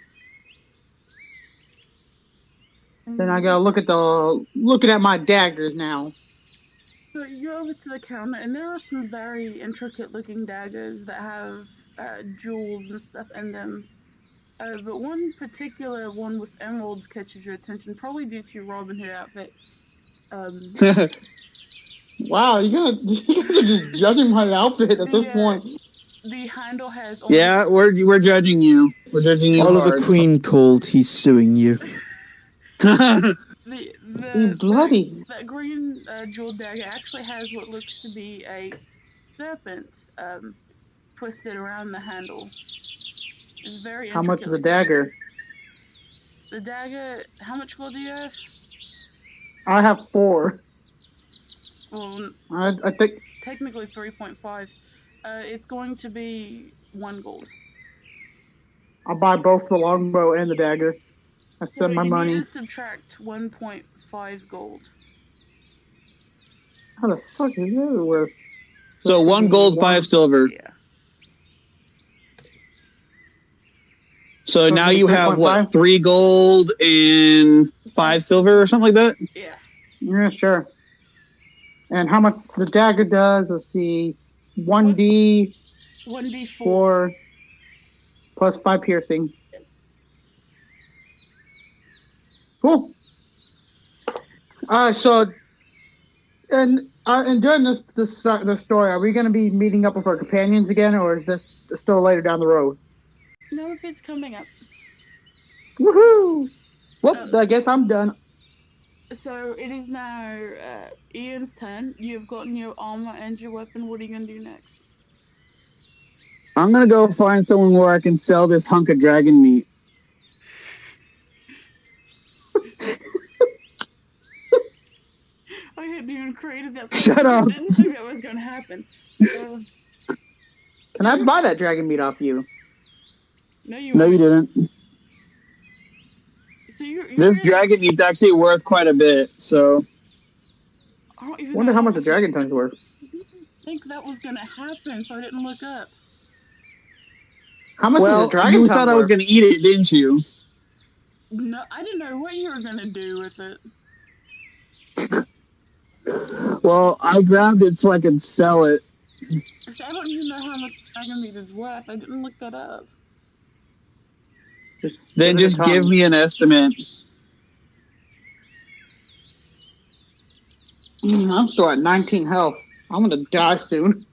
Then I gotta looking at my daggers now. So you go over to the counter, and there are some very intricate-looking daggers that have jewels and stuff in them. But one particular one with emeralds catches your attention, probably due to your Robin Hood outfit. Wow, you guys are just judging my outfit at this point. The handle has... Yeah, we're judging you. We're judging you Oliver hard. Queen called, he's suing you. You bloody. That green jeweled dagger actually has what looks to be a serpent twisted around the handle. It's very How much is the intricately dagger? done. The dagger, how much gold do you have? I have 4. Well, I think. technically 3.5. It's going to be 1 gold. I'll buy both the longbow and the dagger. I So spend my you money. need to subtract 1.5 gold. How the fuck is that worth? So 1 gold, 5 silver. Yeah. So now Okay, you have 3.5? 3 gold and 5 silver or something like that? Yeah. Yeah, sure. And how much the dagger does? Let's see. 1d 1d4. 4 plus 5 piercing. Cool. So, and during this story, are we going to be meeting up with our companions again, or is this still later down the road? No, it's coming up. Woohoo! Well, I guess I'm done. So it is now Ian's turn. You've gotten your armor and your weapon. What are you gonna do next? I'm gonna go find someone where I can sell this hunk of dragon meat. I hadn't even created that. Shut up. I didn't think that was gonna happen. Can I buy that dragon meat off you? No, you No, you won't. didn't. So you're This gonna- dragon meat's actually worth quite a bit, so... I don't even Wonder know how much a this dragon is- tongue's worth. I didn't think that was gonna happen, so I didn't look up. How much is Well, a dragon you tongue thought I was worth? gonna eat it, didn't you? No, I didn't know what you were gonna do with it. Well, I grabbed it so I could sell it. So I don't even know how much dragon meat is worth. I didn't look that up. Then give it a just give tongue. me an estimate. I'm still at 19 health. I'm gonna die soon.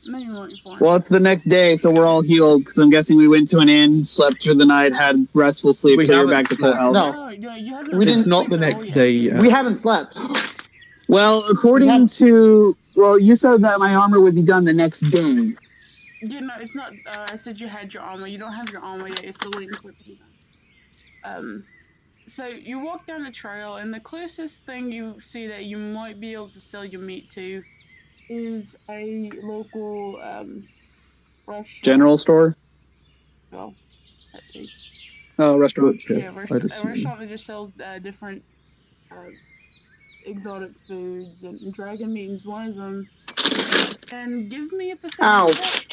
No, you won't. You're fine. Well, it's the next day, so we're all healed, because I'm guessing we went to an inn, slept through the night, had restful sleep, We so you're haven't back to full slept. health. No. You haven't. We It's didn't not the sleep at all next yet. day yet. We haven't slept. Well, according to... Well, you said that my armor would be done the next day. Yeah, no, it's not. I said you had your armor. You don't have your armor yet. You're still waiting for it to be done. So you walk down the trail, and the closest thing you see that you might be able to sell your meat to is a local restaurant. General store? Well, that too. Oh, restaurant. Butcher, Yeah, I'd a assume. restaurant that just sells different exotic foods, and dragon meat is one of them. And give me a perception Ow. check.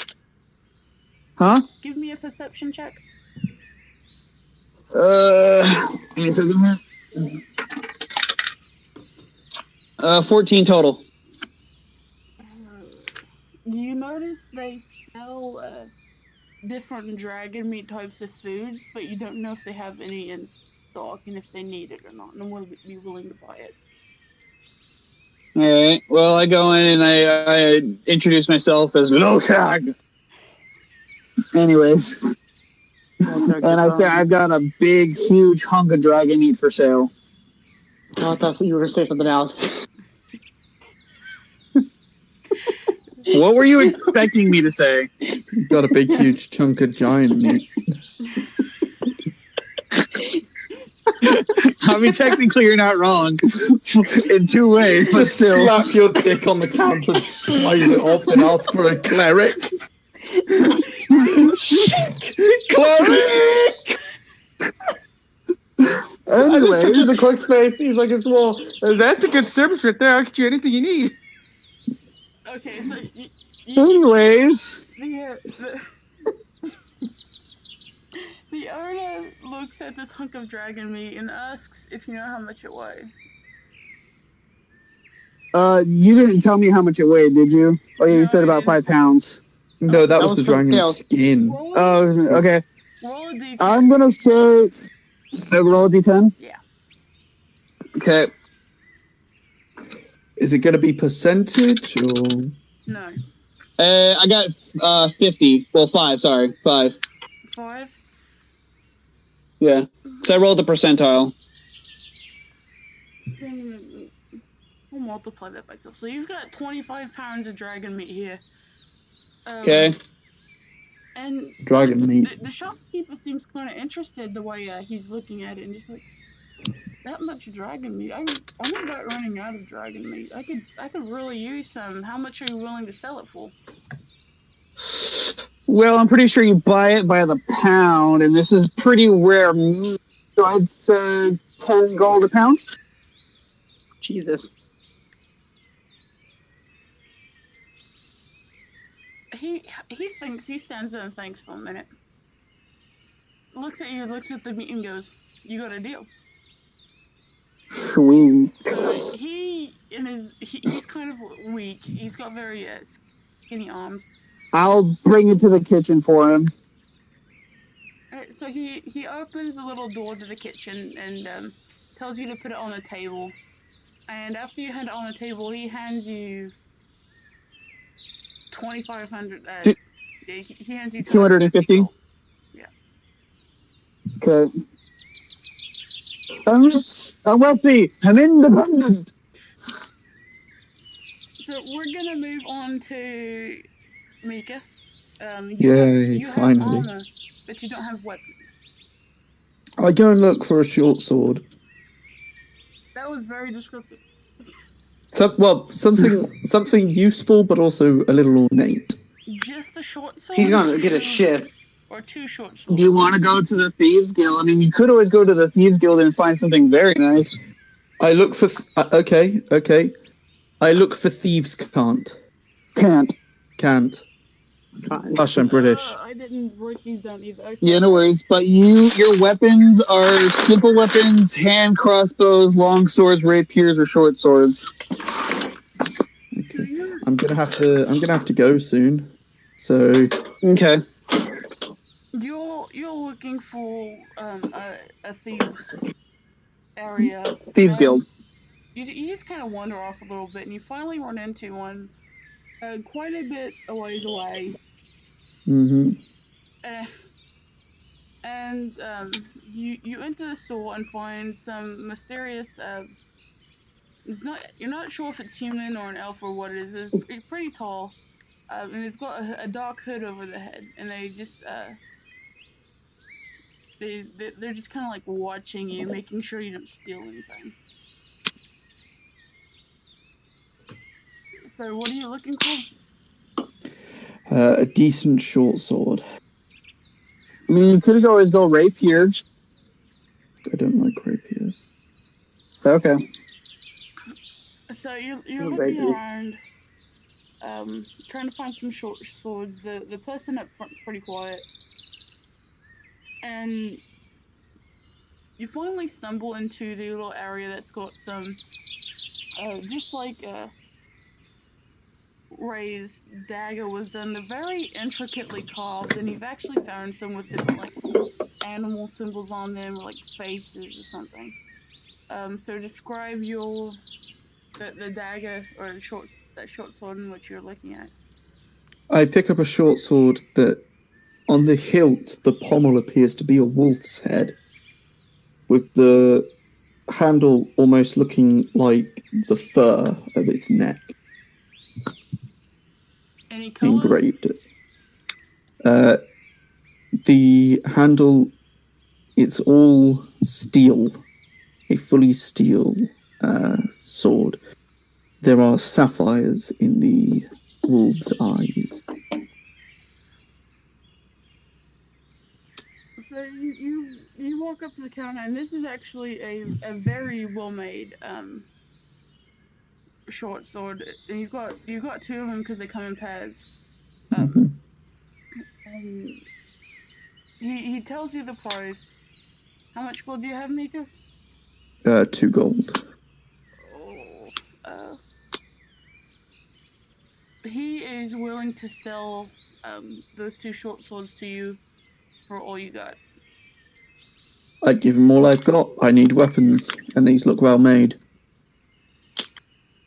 Huh? Give me a perception check. Give me a second. 14 total. You notice they sell different dragon meat types of foods, but you don't know if they have any in stock and if they need it or not, and will be willing to buy it. Alright, well, I go in and I introduce myself as Lokag. Anyways, and I say I've got a big, huge hunk of dragon meat for sale. Oh, I thought you were gonna say something else. What were you expecting me to say? Got a big, huge chunk of giant meat. I mean, technically, you're not wrong in 2 ways, but Just still. slap your dick on the counter and slice it off and ask for a cleric. Shit! Cleric! I just picture Anyways, the clerk's face. He's like, "It's well, that's a good service right there. I'll get you anything you need." Okay, so anyways, the owner looks at this hunk of dragon meat and asks if you know how much it weighs. you didn't tell me how much it weighed, did you? Oh, yeah, you said about 5 pounds. No, that was was the for the dragon's scales. skin. Oh, okay. Roll a d10. I'm gonna say roll a d10. Yeah. Okay. Is it going to be percentage or? No. I got 50. Well, 5. Sorry, 5. 5? Yeah. So I rolled the percentile. We'll multiply that by 12. So you've got 25 pounds of dragon meat here. Okay. And Dragon meat. the shopkeeper seems kind of interested the way he's looking at it, and just like, that much dragon meat. I'm about running out of dragon meat. I could really use some. How much are you willing to sell it for? Well, I'm pretty sure you buy it by the pound, and this is pretty rare meat. So I'd say 10 gold a pound. Jesus. He thinks, he stands there and thinks for a minute. Looks at you, looks at the meat and goes, "You got a deal." Sweet. So he's kind of weak. He's got very skinny arms. I'll bring it to the kitchen for him. So he opens a little door to the kitchen and tells you to put it on the table. And after you hand it on the table, he hands you 2,500. He hands you 250. Yeah. Okay. I'm wealthy. I'm independent. So we're gonna move on to Mika. Yay, have finally. armor, but you don't have weapons. I go and look for a short sword. That was very descriptive. Something useful, but also a little ornate. Just a short sword? He's gonna get a shift. Or two short swords. Do you want to go to the Thieves Guild? I mean, you could always go to the Thieves Guild and find something very nice. I look for... okay. I look for thieves can't. Can't. Fine. Gosh, I'm British. I didn't write these down either. Okay. Yeah, no worries. But your weapons are simple weapons, hand crossbows, long swords, rapiers, or short swords. Okay. I'm gonna have to go soon. So Okay. You're looking for a thieves area. Thieves Guild. You just kind of wander off a little bit, and you finally run into one, quite a bit a ways away. Mm-hmm. You enter the store and find some mysterious. You're not sure if it's human or an elf or what it is. It's pretty tall, and it's got a dark hood over the head, and they just they're just kind of like watching you, making sure you don't steal anything. So what are you looking for? A decent short sword. I mean, you could always go rapier. I don't like rapiers. Okay. So you're looking around, trying to find some short swords. The person up front's pretty quiet. And you finally stumble into the little area that's got some, just like a Ray's dagger was done. They're very intricately carved, and you've actually found some with different like animal symbols on them, or like faces or something. So describe the dagger or that short sword in which you're looking at. I pick up a short sword that, on the hilt, the pommel appears to be a wolf's head, with the handle almost looking like the fur of its neck. Any colors? Engraved. The handle, it's all steel, a fully steel sword. There are sapphires in the wolf's eyes. So you walk up to the counter, and this is actually a very well made short sword, and you've got two of them because they come in pairs. And he tells you the price. How much gold do you have, Mika? 2 gold. He is willing to sell those 2 short swords to you for all you got. I'd give him all I've got. I need weapons, and these look well made.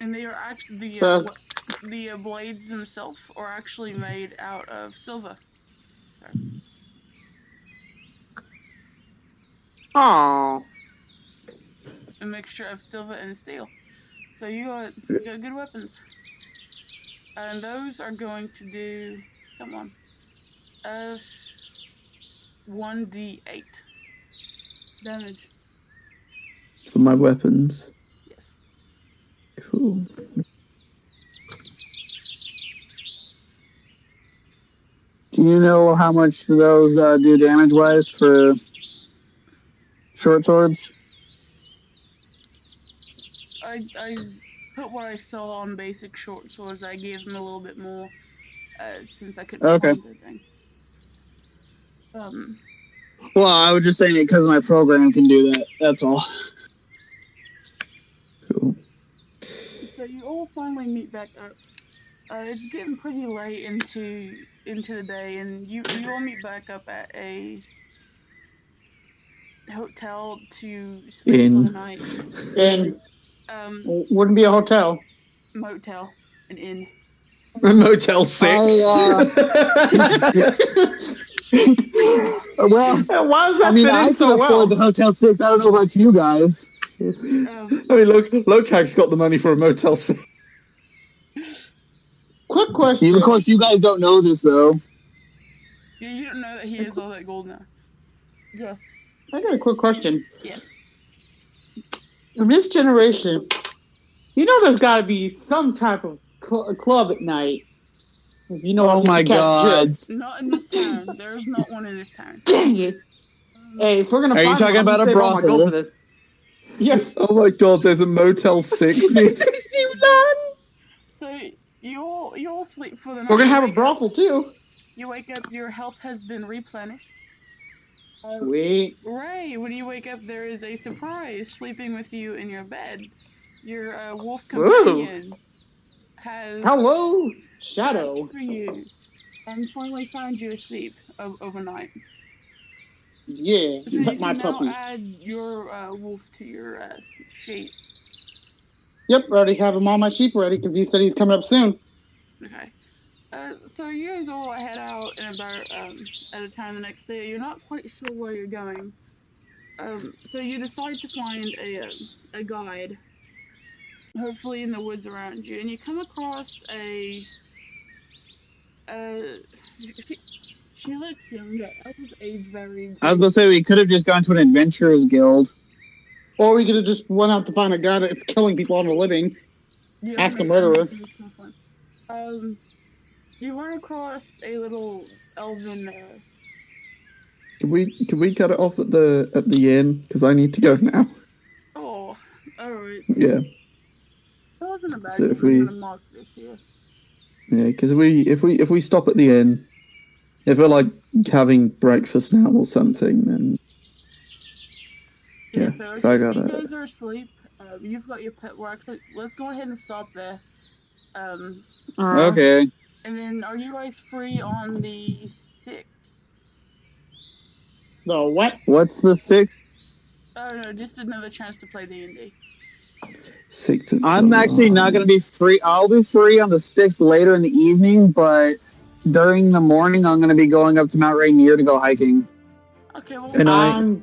And they are actually the blades themselves are actually made out of silver. Aww. A mixture of silver and steel. So you got good weapons. And those are going to do, come on, 1d8 damage. For my weapons. Yes. Cool. Do you know how much those do damage-wise for short swords? I put what I saw on basic short swords. I gave them a little bit more since I couldn't Okay. find anything. Well, I was just saying it because my program can do that. That's all. Cool. So you all finally meet back up. It's getting pretty late into the day, and you all meet back up at a hotel to sleep for the night. And wouldn't be a hotel. Motel, an inn. Motel 6. Well, Why does that I mean, fit I in can so afford well? the Hotel 6. I don't know about you guys. I mean, look, Lokak's got the money for a Motel 6. Quick question. Of course, you guys don't know this, though. Yeah, you don't know that he has all that gold now. Yes. I got a quick question. Yes. In this generation, you know there's got to be some type of club at night. You know, Oh my God. Not in this town. There's not one in this town. Dang it. Hey, if we're going to Are you find talking one, I'm about gonna a save all my gold brothel? for this. Yes. Oh my God, there's a Motel 6 near Disneyland. So you all sleep for the night. We're going to You have a wake up- brothel, too. You wake up, your health has been replenished. Sweet. Ray, when you wake up, there is a surprise sleeping with you in your bed. Your wolf Ooh. companion has Hello, Shadow. for you and finally found you asleep overnight. Yeah, So you my can now puppy. add your wolf to your sheep. Yep, already have him on my sheep ready because he said he's coming up soon. Okay. So you guys all head out and about at a time the next day. You're not quite sure where you're going. So you decide to find a guide, hopefully in the woods around you, and you come across she looks younger. Elves age very. I was going to say, we could have just gone to an adventurers guild. Or we could have just went out to find a guy that's killing people on the living. Yeah, Ask the makes murderer. sense, makes more fun. You run across a little elven. Can we cut it off at the inn? Because I need to go now. Oh, alright. Yeah. That wasn't a bad So game. if we- I'm gonna mark this here. Yeah, because if we stop at the inn, if we're like having breakfast now or something, then yeah, So if I you got guys are asleep. You've got your pet. Well, actually, let's go ahead and stop there. Okay. And then, are you guys free on the 6th? The what? What's the 6th? Oh no, just another chance to play D&D. 6th of I'm July. actually not going to be free. I'll be free on the 6th later in the evening, but during the morning, I'm going to be going up to Mount Rainier to go hiking. Okay, well, And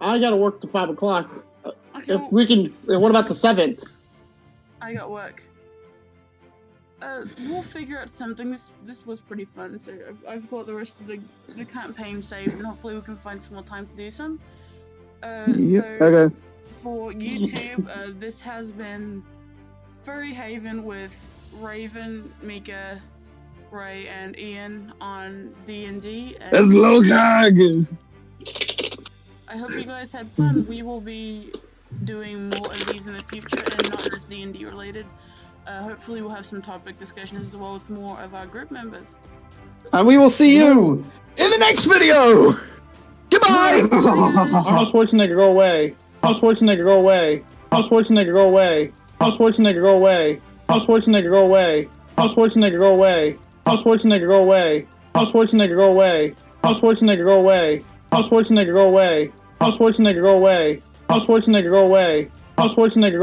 I gotta work till 5 o'clock. okay, If well, we can, what about the 7th? I got work. We'll figure out something. This was pretty fun, so I've got the rest of the campaign saved, and hopefully we can find some more time to do some. Yep. So Okay. for YouTube, this has been Furry Haven with Raven, Mika, Ray, and Ian on D&D. That's Lokag! I hope you guys had fun. We will be doing more of these in the future, and not just D&D related. Hopefully we'll have some topic discussions as well with more of our group members. And we will see you in the next video. Goodbye. Arnold Schwarzenegger, go away. Arnold Schwarzenegger, go away. Arnold Schwarzenegger, go away. Arnold Schwarzenegger, go away. Arnold Schwarzenegger, go away. Arnold Schwarzenegger, go away. Arnold Schwarzenegger, go away. Arnold Schwarzenegger, go away. Arnold Schwarzenegger, go away. Arnold Schwarzenegger, go away. Arnold Schwarzenegger, go away. Arnold Schwarzenegger, go away. Arnold Schwarzenegger, go